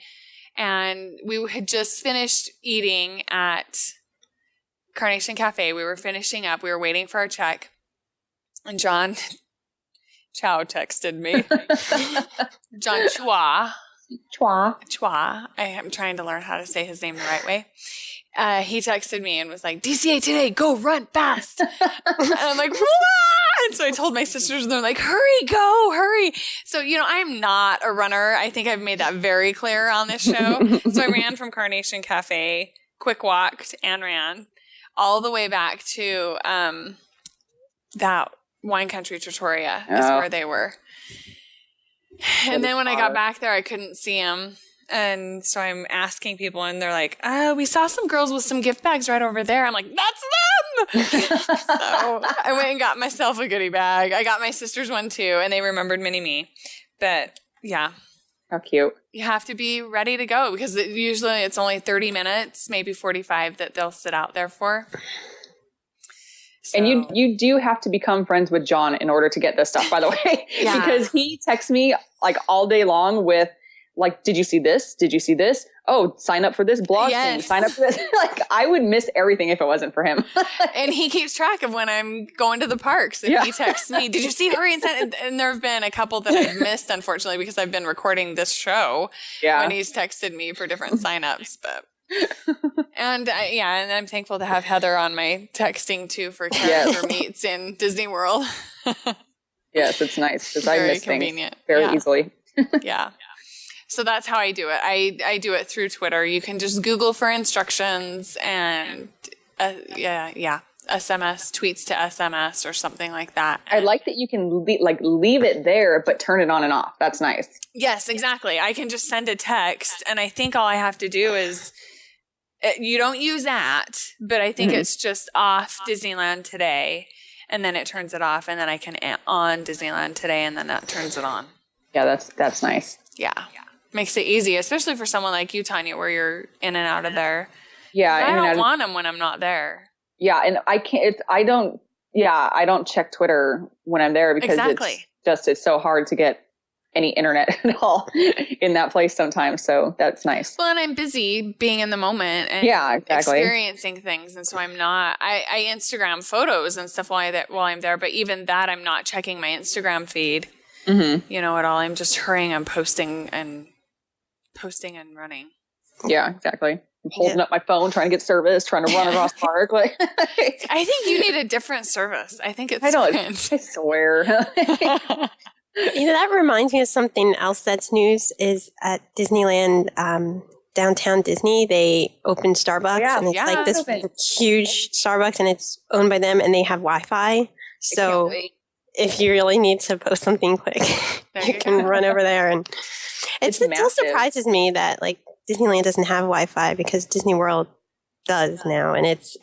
And we had just finished eating at Carnation Cafe. We were finishing up. We were waiting for our check. And John Chow texted me. John Chua. I am trying to learn how to say his name the right way. He texted me and was like, DCA Today, go run fast. And I'm like, what? And so I told my sisters and they're like, hurry. So, I'm not a runner. I think I've made that very clear on this show. So I ran from Carnation Cafe, quick walked and ran all the way back to that Wine Country Trattoria is where they were. And then when I got back there, I couldn't see him. And so I'm asking people and they're like, we saw some girls with some gift bags right over there. I'm like, that's them. So I went and got myself a goodie bag. I got my sister's one too. And they remembered Mini-Me. But yeah. How cute. You have to be ready to go because usually it's only 30 minutes, maybe 45 that they'll sit out there for. So. And you do have to become friends with John in order to get this stuff, by the way. Yeah. Because he texts me like all day long with like, did you see this? Did you see this? Oh, sign up for this blog thing. Sign up for this. Like, I would miss everything if it wasn't for him. And he keeps track of when I'm going to the parks. And he texts me, did you see Hurry and Sign? And there have been a couple that I've missed, unfortunately, because I've been recording this show when he's texted me for different signups. But and I'm thankful to have Heather on my texting too for character meets in Disney World. Yes, it's nice because I miss convenient. Things very easily. Yeah. So that's how I do it. I do it through Twitter. You can just Google for instructions and SMS, tweets to SMS or something like that. I like that you can leave it there, but turn it on and off. That's nice. Yes, exactly. I can just send a text and I think all I have to do is you don't use that, but I think it's just off Disneyland Today and then it turns it off and then I can on Disneyland Today and then that turns it on. Yeah, that's nice. Yeah. Makes it easy, especially for someone like you, Tanya, where you're in and out of there. Yeah. I don't want them when I'm not there. Yeah. And I can't, I don't check Twitter when I'm there because it's so hard to get any internet at all in that place sometimes. So that's nice. Well, and I'm busy being in the moment and experiencing things. And so I'm not, I Instagram photos and stuff while I'm there. But even that, I'm not checking my Instagram feed, at all. I'm just hurrying and posting and running. Yeah, exactly. I'm holding up my phone, trying to get service, trying to run across the park. Like, I think you need a different service. I think it's I swear. That reminds me of something else that's news is at Disneyland, Downtown Disney, they opened Starbucks and it's like this huge Starbucks and it's owned by them and they have Wi-Fi. So if you really need to post something quick, you can run over there. And it still surprises me that like Disneyland doesn't have Wi-Fi, because Disney World does now, and it's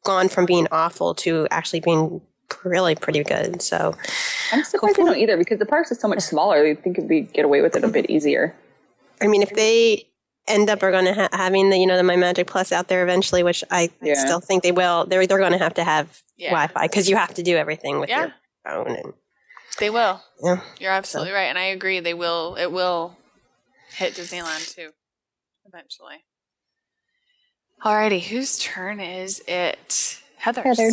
gone from being awful to actually being really pretty good. So I'm surprised they don't either, because the parks is so much smaller. You'd think we get away with it a bit easier. I mean, if they end up are going to having the My Magic Plus out there eventually, which I still think they will. They're going to have Wi-Fi, because you have to do everything with your phone. And they will. Yeah, you're absolutely right, and I agree. They will. It will hit Disneyland too eventually. Alrighty, whose turn is it? Heather's. Heather.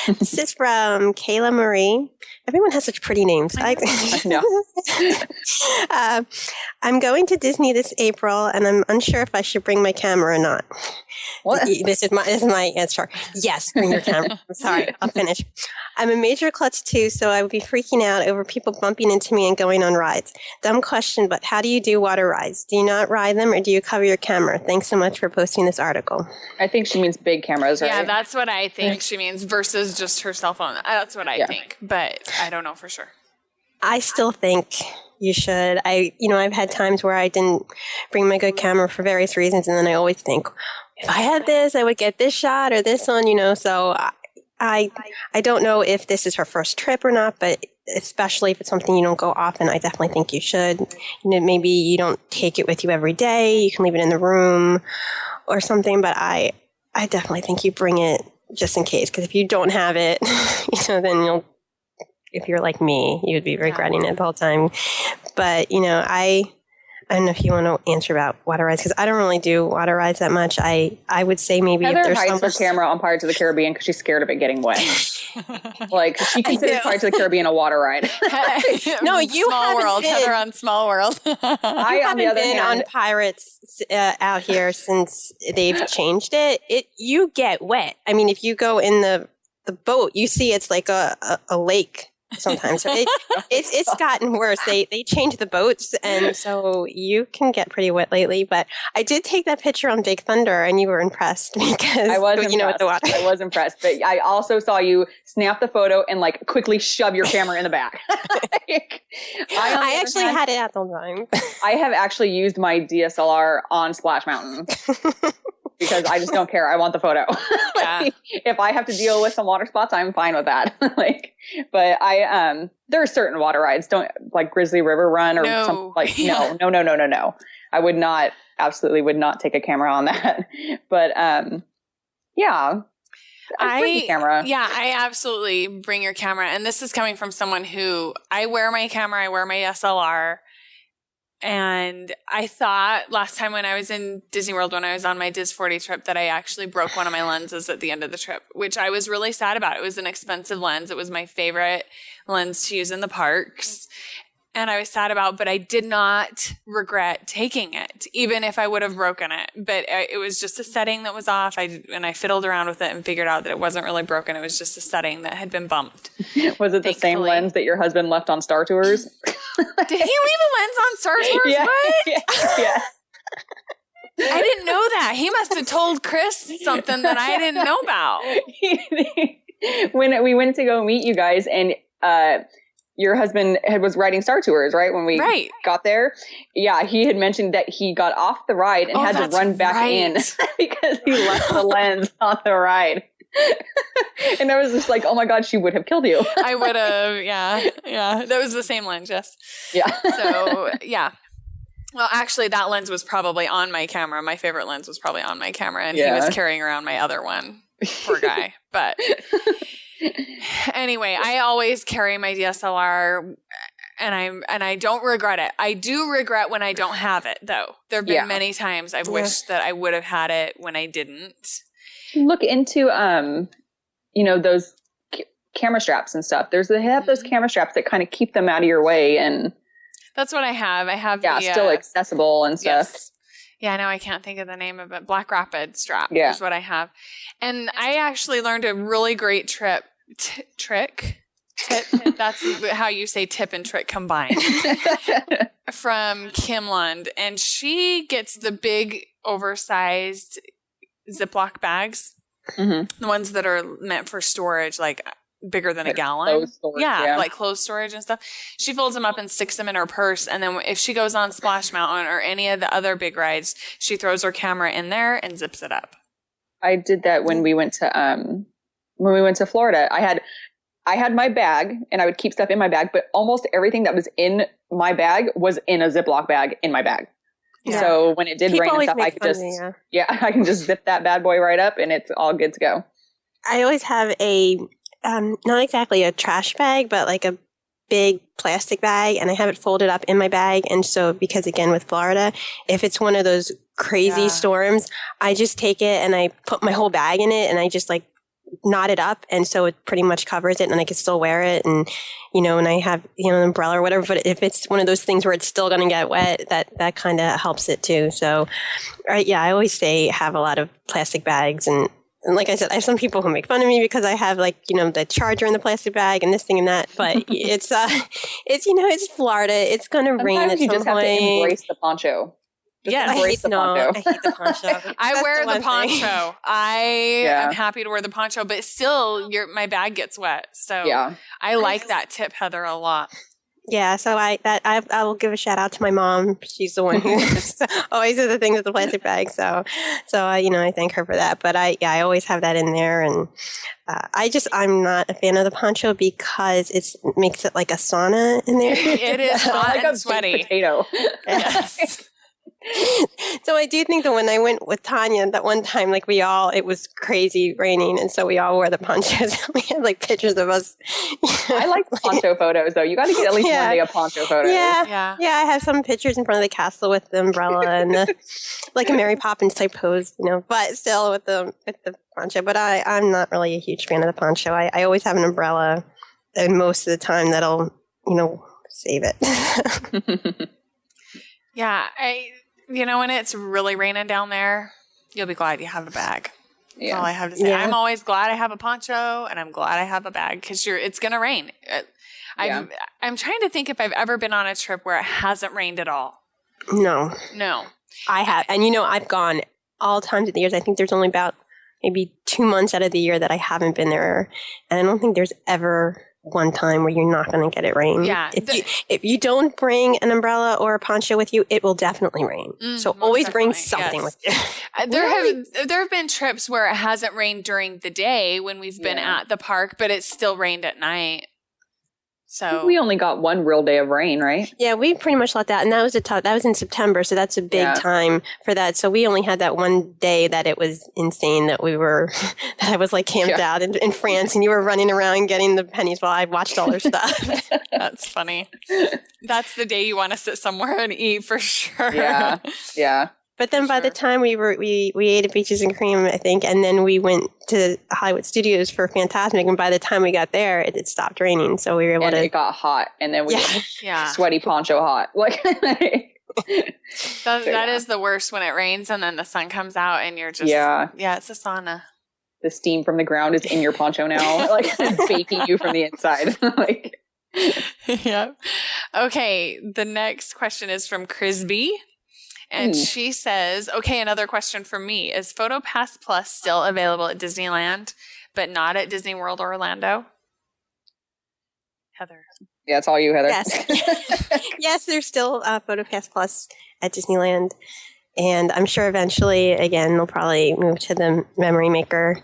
This is from Kayla Marie. Everyone has such pretty names. I know. I'm going to Disney this April, and I'm unsure if I should bring my camera or not. What? This is my answer. Yes, bring your camera. Sorry, I'll finish. I'm a major klutz too, so I would be freaking out over people bumping into me and going on rides. Dumb question, but how do you do water rides? Do you not ride them, or do you cover your camera? Thanks so much for posting this article. I think she means big cameras, right? Yeah, that's what I think she means, versus just her cell phone. That's what I think, but I don't know for sure. I still think you should. I've had times where I didn't bring my good camera for various reasons, and then I always think, if I had this, I would get this shot or this one, so I don't know if this is her first trip or not, but especially if it's something you don't go often, I definitely think you should. Maybe you don't take it with you every day. You can leave it in the room or something, but I definitely think you bring it just in case, because if you don't have it, then if you're like me, you'd be regretting it the whole time. But, I don't know if you want to answer about water rides, because I don't really do water rides that much. I would say maybe Heather if there's hides her camera on Pirates of the Caribbean because she's scared of it getting wet. Like, she considers Pirates of the Caribbean a water ride. No, you Small World. Been, Heather on Small World. I haven't been on Pirates out here since they've changed it. You get wet. I mean, if you go in the boat, you see it's like a lake. Sometimes it's gotten worse. They changed the boats, and so you can get pretty wet lately. But I did take that picture on Big Thunder, and you were impressed because I was impressed. With the water. I was impressed, but I also saw you snap the photo and like quickly shove your camera in the back. I actually had it at the time. I have actually used my DSLR on Splash Mountain. Because I just don't care. I want the photo. If I have to deal with some water spots, I'm fine with that. But there are certain water rides, like Grizzly River Run or something like, no. I absolutely would not take a camera on that. But, I bring the camera. Yeah, I absolutely bring your camera. And this is coming from someone who I wear my camera, I wear my SLR. And I thought last time when I was in Disney World, when I was on my Dis 40 trip, that I actually broke one of my lenses at the end of the trip, which I was really sad about. It was an expensive lens. It was my favorite lens to use in the parks. And I was sad about, but I did not regret taking it, even if I would have broken it. But it was just a setting that was off. And I fiddled around with it and figured out that it wasn't really broken. It was just a setting that had been bumped. Was it the same lens that your husband left on Star Tours? Did he leave a lens on Star Tours? Yeah. What? Yeah. I didn't know that. He must have told Chris something that I didn't know about. When we went to go meet you guys, and your husband was riding Star Tours, right? When we got there. Yeah, he had mentioned that he got off the ride and had to run back in because he left the lens on the ride. And I was just like, oh my God, she would have killed you. I would have, yeah. That was the same lens, yes. Yeah. So, yeah. Well, actually, that lens was probably on my camera. My favorite lens was probably on my camera, and he was carrying around my other one. Poor guy. But anyway, I always carry my DSLR, and I don't regret it. I do regret when I don't have it, though. There have been many times I've wished that I would have had it when I didn't. Look into, those camera straps and stuff. They have those camera straps that kind of keep them out of your way, and that's what I have. I have still accessible and stuff. Yes. Yeah, no, I can't think of the name of it. Black Rapid strap is what I have. And I actually learned a really great trick. Tip. That's how you say tip and trick combined. From Kim Lund. And she gets the big oversized Ziploc bags. Mm-hmm. The ones that are meant for storage, like bigger than like a gallon. Closed storage, yeah, like closed storage and stuff. She folds them up and sticks them in her purse. And then if she goes on Splash Mountain or any of the other big rides, she throws her camera in there and zips it up. I did that when we went to Florida. I had my bag and I would keep stuff in my bag, but almost everything that was in my bag was in a Ziploc bag in my bag. Yeah. So when it did rain and stuff, I could just, I can just zip that bad boy right up and it's all good to go. I always have a, not exactly a trash bag, but like a big plastic bag, and I have it folded up in my bag. And so, because again, with Florida, if it's one of those crazy storms, I just take it and I put my whole bag in it and I just like knot it up. And so it pretty much covers it and I can still wear it. And, and I have, an umbrella or whatever, but if it's one of those things where it's still going to get wet, that kind of helps it too. So, I always have a lot of plastic bags. And like I said, I have some people who make fun of me because I have the charger in the plastic bag and this thing and that. But it's Florida. It's going to rain at some point. You just have to embrace the poncho. I hate the poncho. I wear the poncho. I am happy to wear the poncho, but still, my bag gets wet. So I like that tip, Heather, a lot. Yeah, so I will give a shout out to my mom. She's the one who always does the things with the plastic bag. So I thank her for that. But I always have that in there, and I'm not a fan of the poncho because it makes it like a sauna in there. It is hot and sweaty. Potato. Yes. So I do think that when I went with Tanya that one time, it was crazy raining, and so we all wore the ponchos. We had pictures of us. I like poncho photos, though. You got to get at least one day of poncho photos. Yeah. I have some pictures in front of the castle with the umbrella and a Mary Poppins type pose, but still with the poncho. But I'm not really a huge fan of the poncho. I always have an umbrella, and most of the time that'll save it. Yeah, when it's really raining down there, you'll be glad you have a bag. That's all I have to say. Yeah. I'm always glad I have a poncho, and I'm glad I have a bag because it's going to rain. I'm trying to think if I've ever been on a trip where it hasn't rained at all. No. I have. And, I've gone all times of the years. I think there's only about maybe 2 months out of the year that I haven't been there. And I don't think there's ever one time where you're not going to get it rain. Yeah. If you don't bring an umbrella or a poncho with you, it will definitely rain. So always bring something with you. There have been trips where it hasn't rained during the day when we've been at the park, but it's still rained at night. So we only got one real day of rain, right? Yeah, we pretty much let that, and that was in September, so that's a big time for that. So we only had that one day that it was insane that that I was camped out in France, and you were running around getting the pennies while I watched all their stuff. That's funny. That's the day you want to sit somewhere and eat for sure. Yeah. But then by the time we ate at Beaches and Cream, I think, and then we went to Hollywood Studios for Fantasmic, and by the time we got there, it stopped raining, so we were able to... And it got hot, and then we sweaty poncho hot. That is the worst when it rains, and then the sun comes out, and you're just... Yeah, it's a sauna. The steam from the ground is in your poncho now, baking you from the inside. Yeah. Okay, the next question is from Crisby. And she says, okay, another question from me. Is PhotoPass Plus still available at Disneyland, but not at Disney World or Orlando? Heather. Yeah, it's all you, Heather. Yes. Yes, there's still PhotoPass Plus at Disneyland. And I'm sure eventually, again, they'll probably move to the Memory Maker.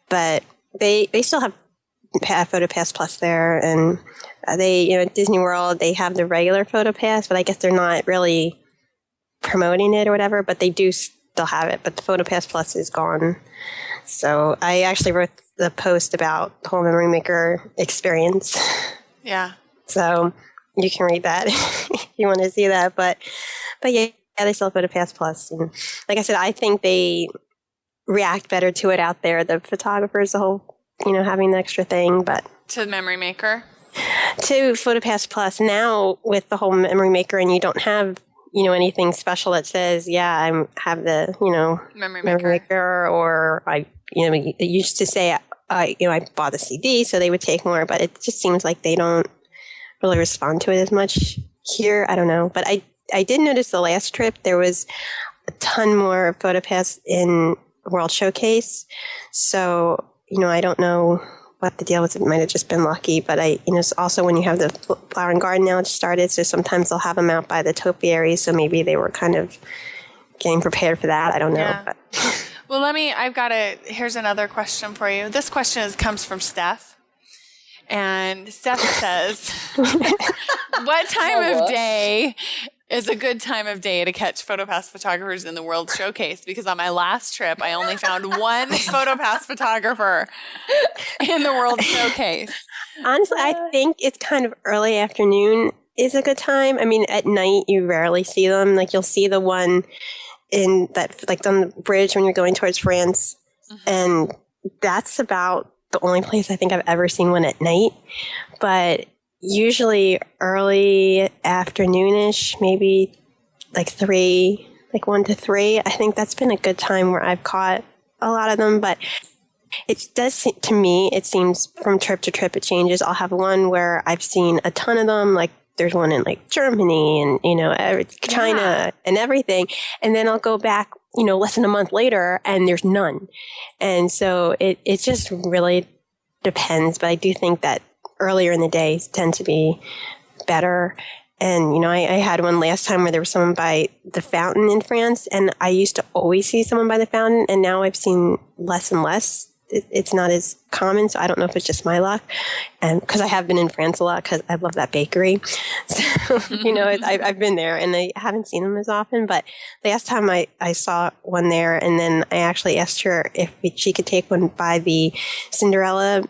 But they still have PhotoPass Plus there. And at Disney World, they have the regular PhotoPass, but I guess they're not really promoting it or whatever, but they do still have it, but the PhotoPass Plus is gone. So I actually wrote the post about the whole Memory Maker experience. Yeah. So you can read that if you want to see that. But yeah, they still have PhotoPass Plus. And like I said, I think they react better to it out there. The photographers, the whole, having the extra thing, but to the Memory Maker? To PhotoPass Plus. Now with the whole Memory Maker, and you don't have anything special that says, I have the, Memory Maker, or I, it used to say, I bought the CD, so they would take more, but it just seems like they don't really respond to it as much here. I don't know. But I did notice the last trip, there was a ton more PhotoPass in World Showcase. So, I don't know what the deal was. It might have just been lucky, but it's also when you have the flower and garden now started, so sometimes they'll have them out by the topiary, so maybe they were kind of getting prepared for that. I don't know. Yeah. But. Well, here's another question for you. This question comes from Steph. And Steph says, what time of day is a good time of day to catch PhotoPass photographers in the World Showcase? Because on my last trip, I only found one PhotoPass photographer in the World Showcase. Honestly, I think it's kind of early afternoon is a good time. I mean, at night, you rarely see them. Like, you'll see the one in that, like, on the bridge when you're going towards France. Mm-hmm. And that's about the only place I think I've ever seen one at night. But usually early afternoonish, maybe like 1 to 3. I think that's been a good time where I've caught a lot of them. But it does, to me, it seems from trip to trip it changes. I'll have one where I've seen a ton of them, like there's one in like Germany and, China and everything. And then I'll go back, less than a month later and there's none. And so it just really depends. But I do think that earlier in the day tend to be better. And, I had one last time where there was someone by the fountain in France, and I used to always see someone by the fountain, and now I've seen less and less. It's not as common, so I don't know if it's just my luck. And because I have been in France a lot because I love that bakery. So, I've been there, and I haven't seen them as often. But last time I saw one there, and then I actually asked her if she could take one by the Cinderella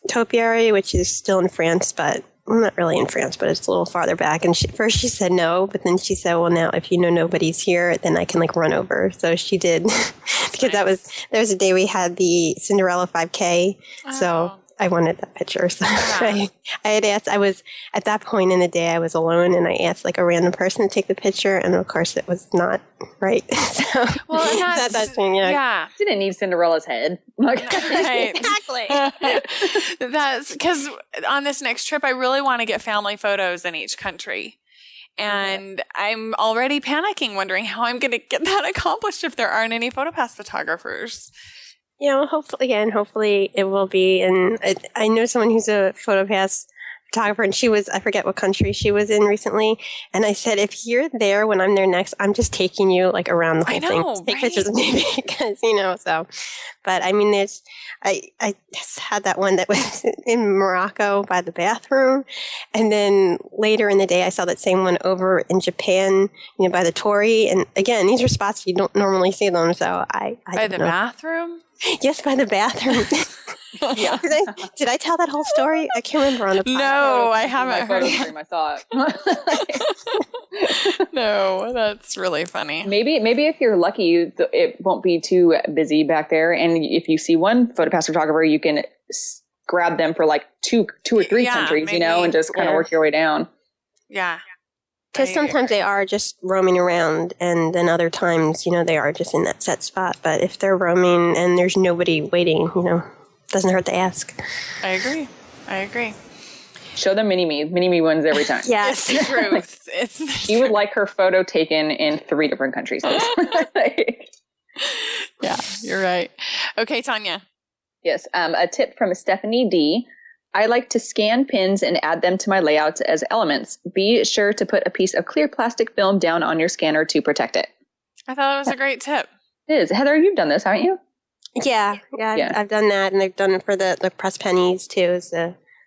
topiary, which is still in France, but not really in France, but it's a little farther back. And first she said no, but then she said, well, now if nobody's here, then I can like run over. So she did because nice. There was a day we had the Cinderella 5K. Oh. So I wanted that picture. So I had asked, at that point in the day, I was alone, and I asked like a random person to take the picture. And of course it was not right. So well, that thing, yeah. Didn't need Cinderella's head. Right. Exactly. That's because on this next trip, I really want to get family photos in each country. And I'm already panicking, wondering how I'm going to get that accomplished if there aren't any PhotoPass photographers. Hopefully it will be. And I know someone who's a PhotoPass photographer, and I forget what country she was in recently. And I said, if you're there when I'm there next, I'm just taking you like around the whole thing. Just take pictures of me because, so. But I mean, I just had that one that was in Morocco by the bathroom. And then later in the day, I saw that same one over in Japan, by the Torii. And again, these are spots you don't normally see them. So I by the bathroom? Yes, by the bathroom. Yeah. Did I tell that whole story? I can't remember on the podcast. No, I haven't heard it. I saw it. No, that's really funny. Maybe if you're lucky, it won't be too busy back there. And if you see one PhotoPass photographer, you can grab them for like two or three countries, and just kind of work your way down. Yeah. Because sometimes they are just roaming around, and then other times, they are just in that set spot. But if they're roaming and there's nobody waiting, doesn't hurt to ask. I agree. Show them mini-me ones every time. Yes. It's the truth. She would like her photo taken in 3 different countries. Yeah, you're right. Okay, Tanya. Yes. A tip from Stephanie D. I like to scan pins and add them to my layouts as elements. Be sure to put a piece of clear plastic film down on your scanner to protect it. I thought it was a great tip. It is. Heather, you've done this, haven't you? Yeah. I've done that, and I've done it for the press pennies too. Is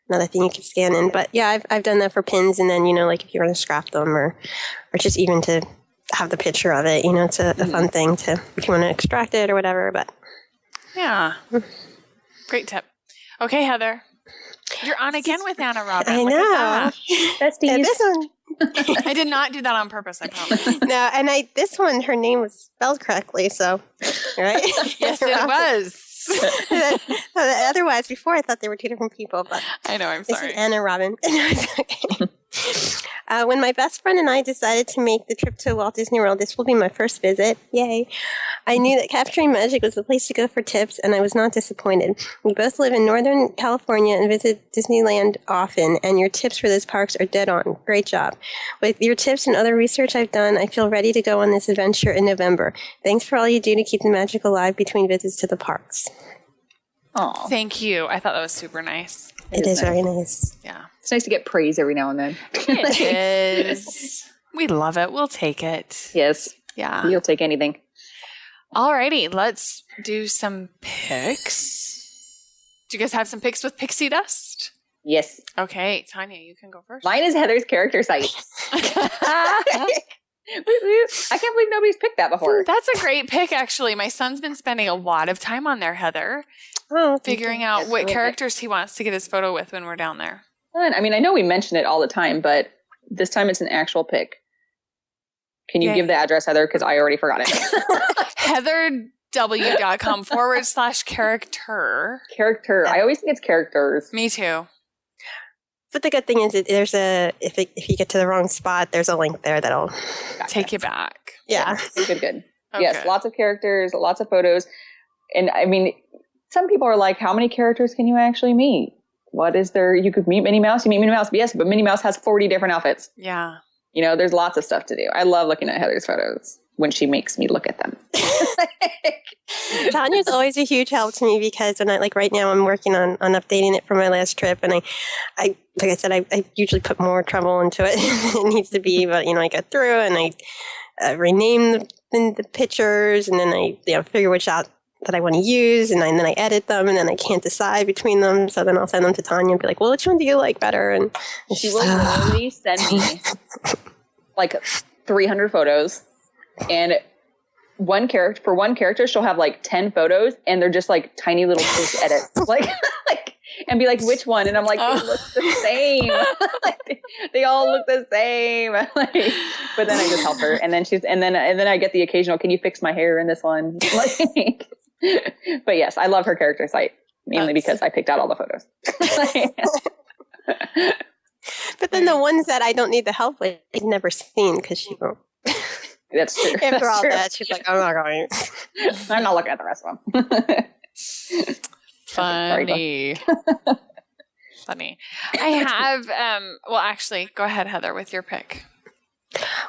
another thing you can scan in. But yeah, I've done that for pins, and then like if you want to scrap them or just even to have the picture of it, it's a fun thing to if you want to extract it or whatever. But yeah, great tip. Okay, Heather. You're on again with Anna Robin. I know. Besties. Yeah, this one. I did not do that on purpose, I promise. No, and this one, her name was spelled correctly, so, right? Yes, it was. Otherwise, before I thought they were 2 different people, but I know, I'm sorry. This is Anna Robin. Okay. When my best friend and I decided to make the trip to Walt Disney World, this will be my first visit. Yay. I knew that Capturing Magic was the place to go for tips, and I was not disappointed. We both live in Northern California and visit Disneyland often, and your tips for those parks are dead on. Great job. With your tips and other research I've done, I feel ready to go on this adventure in November. Thanks for all you do to keep the magic alive between visits to the parks. Oh, thank you. I thought that was super nice. It is very nice. Yeah. It's nice to get praise every now and then. It is. We love it. We'll take it. Yes. Yeah. You'll take anything. Alrighty, let's do some picks. Do you guys have some picks with pixie dust? Yes. Okay, Tanya, you can go first. Mine is Heather's character site. I can't believe nobody's picked that before. That's a great pick, actually. My son's been spending a lot of time on there, Heather, figuring out what characters he wants to get his photo with when we're down there. I mean, I know we mention it all the time, but this time it's an actual pick. Can you give the address, Heather? Because I already forgot it. heatherw.com/character. Character. I always think it's characters. Me too. But the good thing is, if you get to the wrong spot, there's a link there that'll take you back. Yeah. Good. Okay. Yes, lots of characters, lots of photos. And I mean, some people are like, how many characters can you actually meet? What is there? You could meet Minnie Mouse. You meet Minnie Mouse. Yes, but Minnie Mouse has 40 different outfits. Yeah. You know, there's lots of stuff to do. I love looking at Heather's photos when she makes me look at them. Tanya's always a huge help to me because when right now I'm working on updating it for my last trip, and I like I said, I usually put more trouble into it than it needs to be, but I go through and I rename the pictures, and then I figure which out that I want to use, and then I edit them, and then I can't decide between them, so then I'll send them to Tanya and be like, well, which one do you like better? And she will literally send me like 300 photos, and one character she'll have like 10 photos, and they're just like tiny little edits, like and be like, which one? And I'm like, they look the same. They all look the same. But then I just help her, and then I get the occasional, can you fix my hair in this one? But yes, I love her character site, mainly because I picked out all the photos. But then the ones that I don't need the help with, I've never seen because she won't. That's true. After all that, she's like, I'm not going. I'm not looking at the rest of them. Funny. Funny. I have, well, actually, go ahead, Heather, with your pick.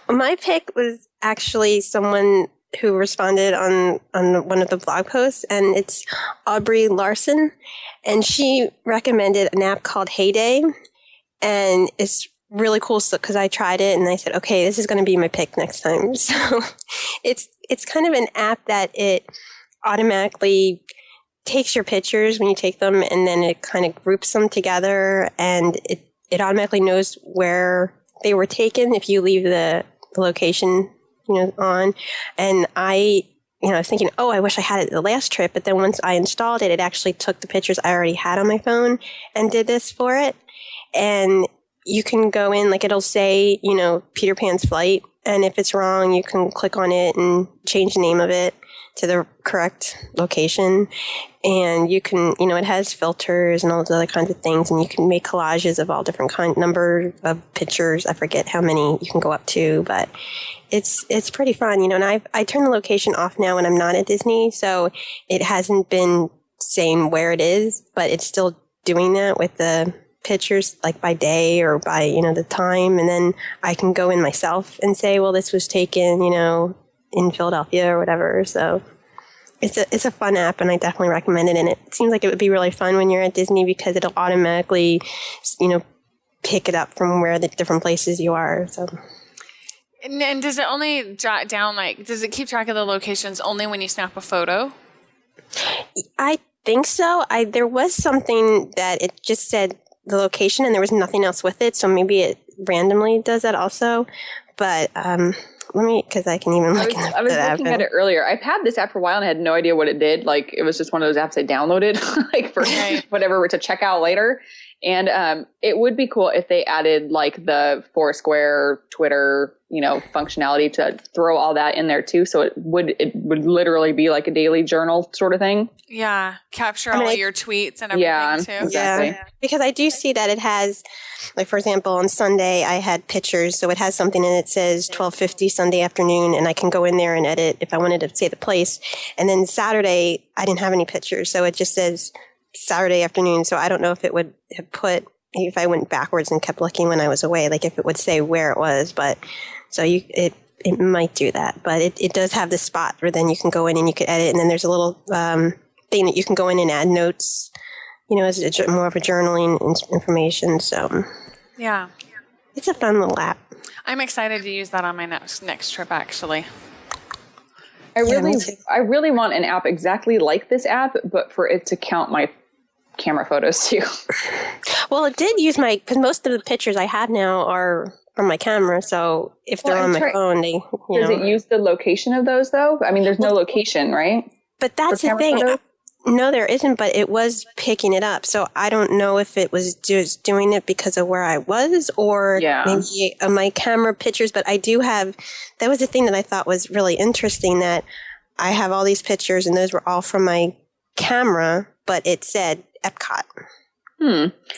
Well, my pick was actually someone who responded on one of the blog posts, and it's Aubrey Larson, and she recommended an app called Heyday, and it's really cool because I tried it and I said, okay, this is going to be my pick next time. So it's kind of an app that it automatically takes your pictures when you take them, and then it kind of groups them together, and it automatically knows where they were taken if you leave the location on. And I was thinking, I wish I had it the last trip. But then once I installed it, it actually took the pictures I already had on my phone and did this for it. And you can go in, it'll say, Peter Pan's flight. And if it's wrong, you can click on it and change the name of it to the correct location. And you can, it has filters and all those other kinds of things. And you can make collages of all different number of pictures. I forget how many you can go up to, but it's pretty fun, and I turn the location off now when I'm not at Disney. So it hasn't been saying where it is, but it's still doing that with the pictures, like by day or by, the time. And then I can go in myself and say, well, this was taken, in Philadelphia or whatever. So it's a fun app, and I definitely recommend it. And it seems like it would be really fun when you're at Disney because it'll automatically, pick it up from where the different places you are. So. And does it only jot down, does it keep track of the locations only when you snap a photo? I think so. There was something that it just said the location and there was nothing else with it. So maybe it randomly does that also. But because I can even look at I was looking at it earlier. I've had this app for a while and I had no idea what it did. It was just one of those apps I downloaded for whatever to check out later. And it would be cool if they added the Foursquare, Twitter, functionality to throw all that in there too. So it would literally be like a daily journal sort of thing. Yeah. Capture all your tweets and everything too. Exactly. Yeah. Because I do see that it has, for example, on Sunday I had pictures. So it has something and it says 12:50 Sunday afternoon, and I can go in there and edit if I wanted to say the place. And then Saturday I didn't have any pictures. So it just says Saturday afternoon. So I don't know if it would have put, if I went backwards and kept looking when I was away, if it would say where it was. But so it might do that. But it does have this spot where then you can go in and you can edit. And then there's a little thing that you can go in and add notes, as more of a journaling information. So yeah, it's a fun little app. I'm excited to use that on my next trip, actually. I really want an app exactly like this app, but for it to count my camera photos too. Well, it did use because most of the pictures I have now are from my camera. So if they're on my phone, Does it use the location of those though? I mean, there's no location, right? But that's the thing. Photos? No, there isn't, but it was picking it up. So I don't know if it was just doing it because of where I was or maybe my camera pictures. But I do have, that was the thing that I thought was really interesting, that I have all these pictures and those were all from my camera, but it said Epcot.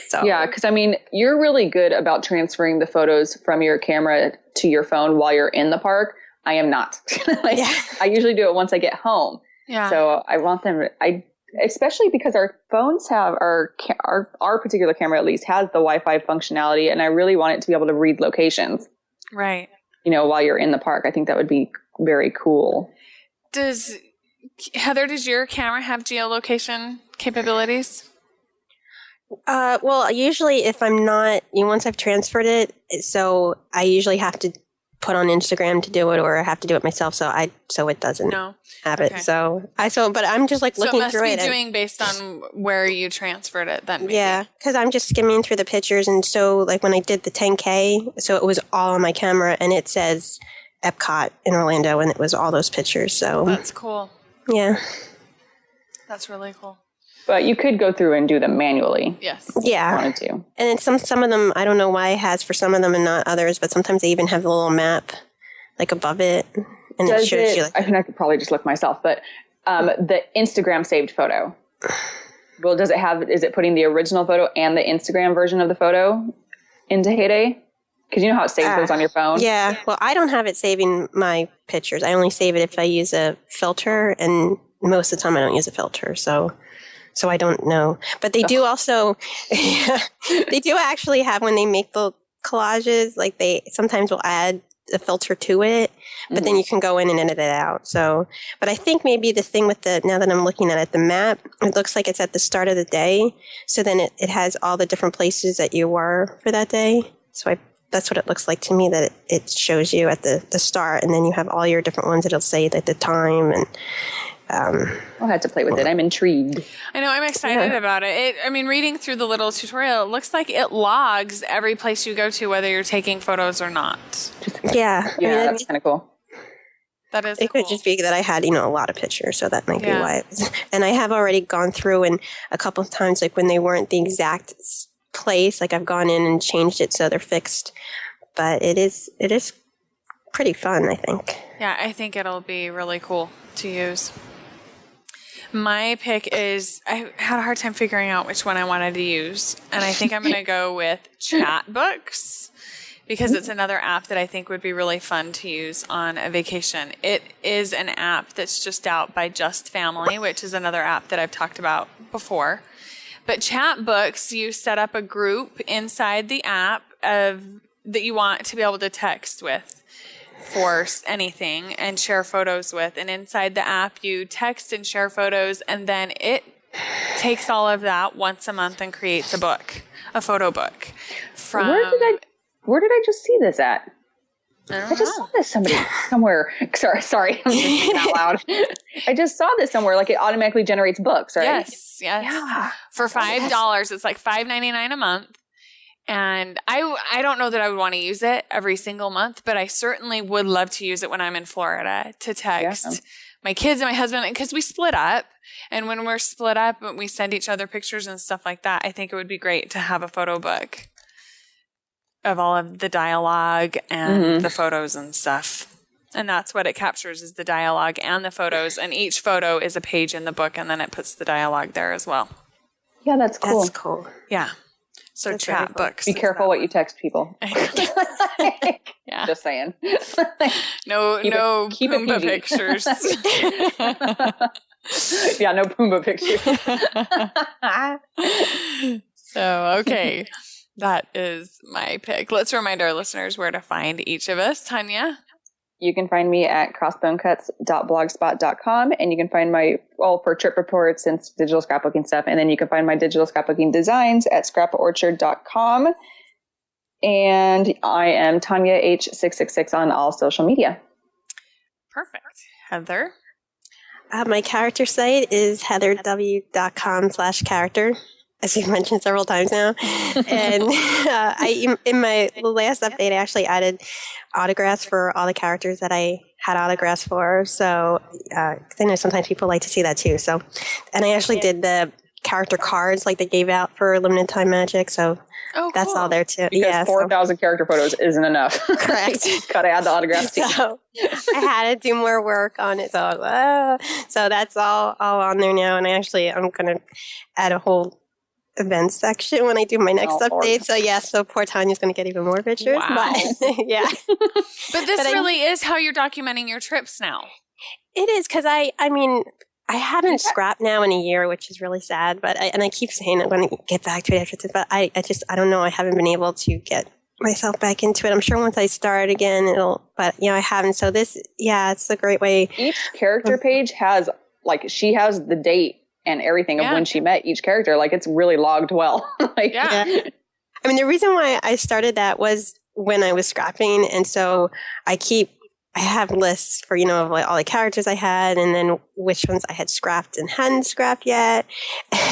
So. Yeah, because I mean, you're really good about transferring the photos from your camera to your phone while you're in the park. I am not. I usually do it once I get home. Yeah. So I want them. Especially because our phones have our particular camera at least has the Wi-Fi functionality, and I really want it to be able to read locations. Right. While you're in the park, I think that would be very cool. Heather, does your camera have geolocation capabilities? Well, usually if I'm not, once I've transferred it, so I usually have to put on Instagram to do it, or I have to do it myself. So it doesn't have it. But I'm just looking through it. So it must be doing based on where you transferred it then. Maybe. Yeah. Cause I'm just skimming through the pictures. And so when I did the 10K, so it was all on my camera and it says Epcot in Orlando and it was all those pictures. So that's cool. Yeah. That's really cool. But you could go through and do them manually. Yes. Yeah. If you wanted to. And then some of them, I don't know why it has for some of them and not others, but sometimes they even have the little map above it. And it shows you. I mean, I could probably just look myself, but the Instagram saved photo. Well, is it putting the original photo and the Instagram version of the photo into Heyday? Because you know how it saves those on your phone? Yeah. Well, I don't have it saving my pictures. I only save it if I use a filter, and most of the time I don't use a filter. So I don't know. But they do also, they do actually have, when they make the collages, they sometimes will add a filter to it, but then you can go in and edit it out. So, but I think maybe the thing with now that I'm looking at it, the map, it looks like it's at the start of the day. So then it has all the different places that you were for that day. So that's what it looks like to me, that it shows you at the start, and then you have all your different ones. It'll say the time and, I'll have to play with it. I'm intrigued. I know. I'm excited about it. Reading through the little tutorial, it looks like it logs every place you go to, whether you're taking photos or not. Yeah. That's kind of cool. That is It could just be that I had, a lot of pictures, so that might be why it was. And I have already gone through, and a couple of times, when they weren't the exact place, I've gone in and changed it so they're fixed. But it is pretty fun, I think. Yeah, I think it'll be really cool to use. My pick is, I had a hard time figuring out which one I wanted to use. And I think I'm going to go with Chatbooks, because it's another app that I think would be really fun to use on a vacation. It is an app that's just out by Just Family, which is another app that I've talked about before. But Chatbooks, you set up a group inside the app that you want to be able to text with for anything and share photos with. And inside the app, you text and share photos, and then it takes all of that once a month and creates a photo book. Where did I just see this at? I just saw this somewhere. Sorry, I'm just thinking out loud. I just saw this somewhere. It automatically generates books, right? Yes. Yeah. For $5, it's $5.99 a month. And I don't know that I would want to use it every single month, but I certainly would love to use it when I'm in Florida to text my kids and my husband, because we split up. And when we're split up, we send each other pictures and stuff like that. I think it would be great to have a photo book of all of the dialogue and the photos and stuff. And that's what it captures, is the dialogue and the photos. And each photo is a page in the book, and then it puts the dialogue there as well. Yeah, that's cool. That's cool. Yeah. So Chatbooks. Be careful what you text people. Yeah. Just saying. No Pumbaa pictures. Yeah, no Pumbaa pictures. So, okay. That is my pick. Let's remind our listeners where to find each of us. Tanya? You can find me at crossbonecuts.blogspot.com, and you can find for trip reports and digital scrapbooking stuff. And then you can find my digital scrapbooking designs at scraporchard.com. And I am Tanya H666 on all social media. Perfect. Heather? My character site is heatherw.com/character, as you've mentioned several times now. And in my last update, I actually added autographs for all the characters that I had autographs for. So, 'cause I know sometimes people like to see that too. So, and I actually did the character cards like they gave out for limited time magic. So that's all there too. Because 4,000 character photos isn't enough. Correct. Gotta add the autographs too. So I had to do more work on it. So that's all on there now. And I'm going to add a whole event section when I do my next update. So poor Tanya's going to get even more pictures. Wow. But, yeah. But this really is how you're documenting your trips now. It is, because I I haven't scrapped now in a year, which is really sad. But I keep saying I'm going to get back to it after this. But I don't know. I haven't been able to get myself back into it. I'm sure once I start again, but I haven't. So it's a great way. Each character page has, she has the date and everything of when she met each character. It's really logged well. I mean, the reason why I started that was when I was scrapping. And so I have lists for, of all the characters I had and then which ones I had scrapped and hadn't scrapped yet.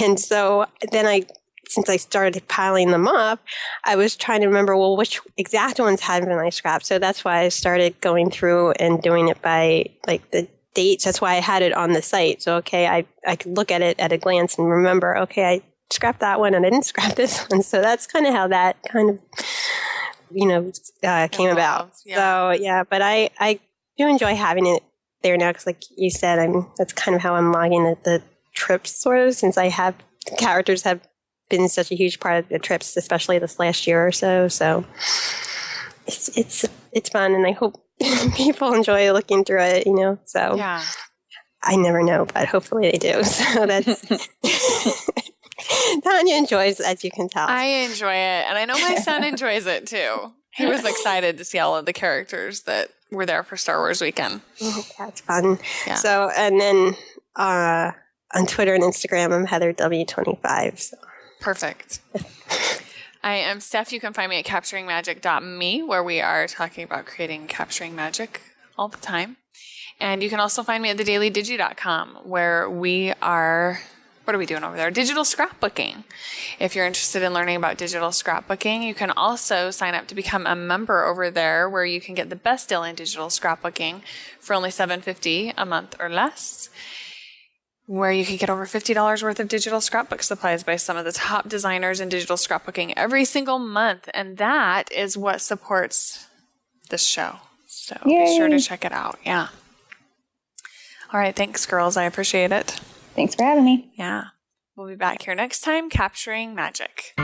And so then since I started piling them up, I was trying to remember, which exact ones hadn't I scrapped. So that's why I started going through and doing it by the dates. That's why I had it on the site. So, I could look at it at a glance and remember, I scrapped that one and I didn't scrap this one. So that's kind of how that kind of, came about. Yeah. So, but I do enjoy having it there now because like you said, that's kind of how I'm logging the trips sort of, since characters have been such a huge part of the trips, especially this last year or so. So it's fun, and I hope people enjoy looking through it, so I never know, but hopefully they do. So that's Tanya enjoys, as you can tell. I enjoy it, and I know my son enjoys it too. He was excited to see all of the characters that were there for Star Wars weekend. That's fun. Yeah. So, and then on Twitter and Instagram, I'm HeatherW25. So. Perfect. I am Steph. You can find me at capturingmagic.me, where we are talking about creating capturing magic all the time. And you can also find me at thedailydigi.com, where we are, what are we doing over there? Digital scrapbooking. If you're interested in learning about digital scrapbooking, you can also sign up to become a member over there, where you can get the best deal in digital scrapbooking for only $7.50 a month or less, where you can get over $50 worth of digital scrapbook supplies by some of the top designers in digital scrapbooking every single month. And that is what supports this show. So be sure to check it out. Yeah. All right. Thanks, girls. I appreciate it. Thanks for having me. Yeah. We'll be back here next time, Capturing Magic.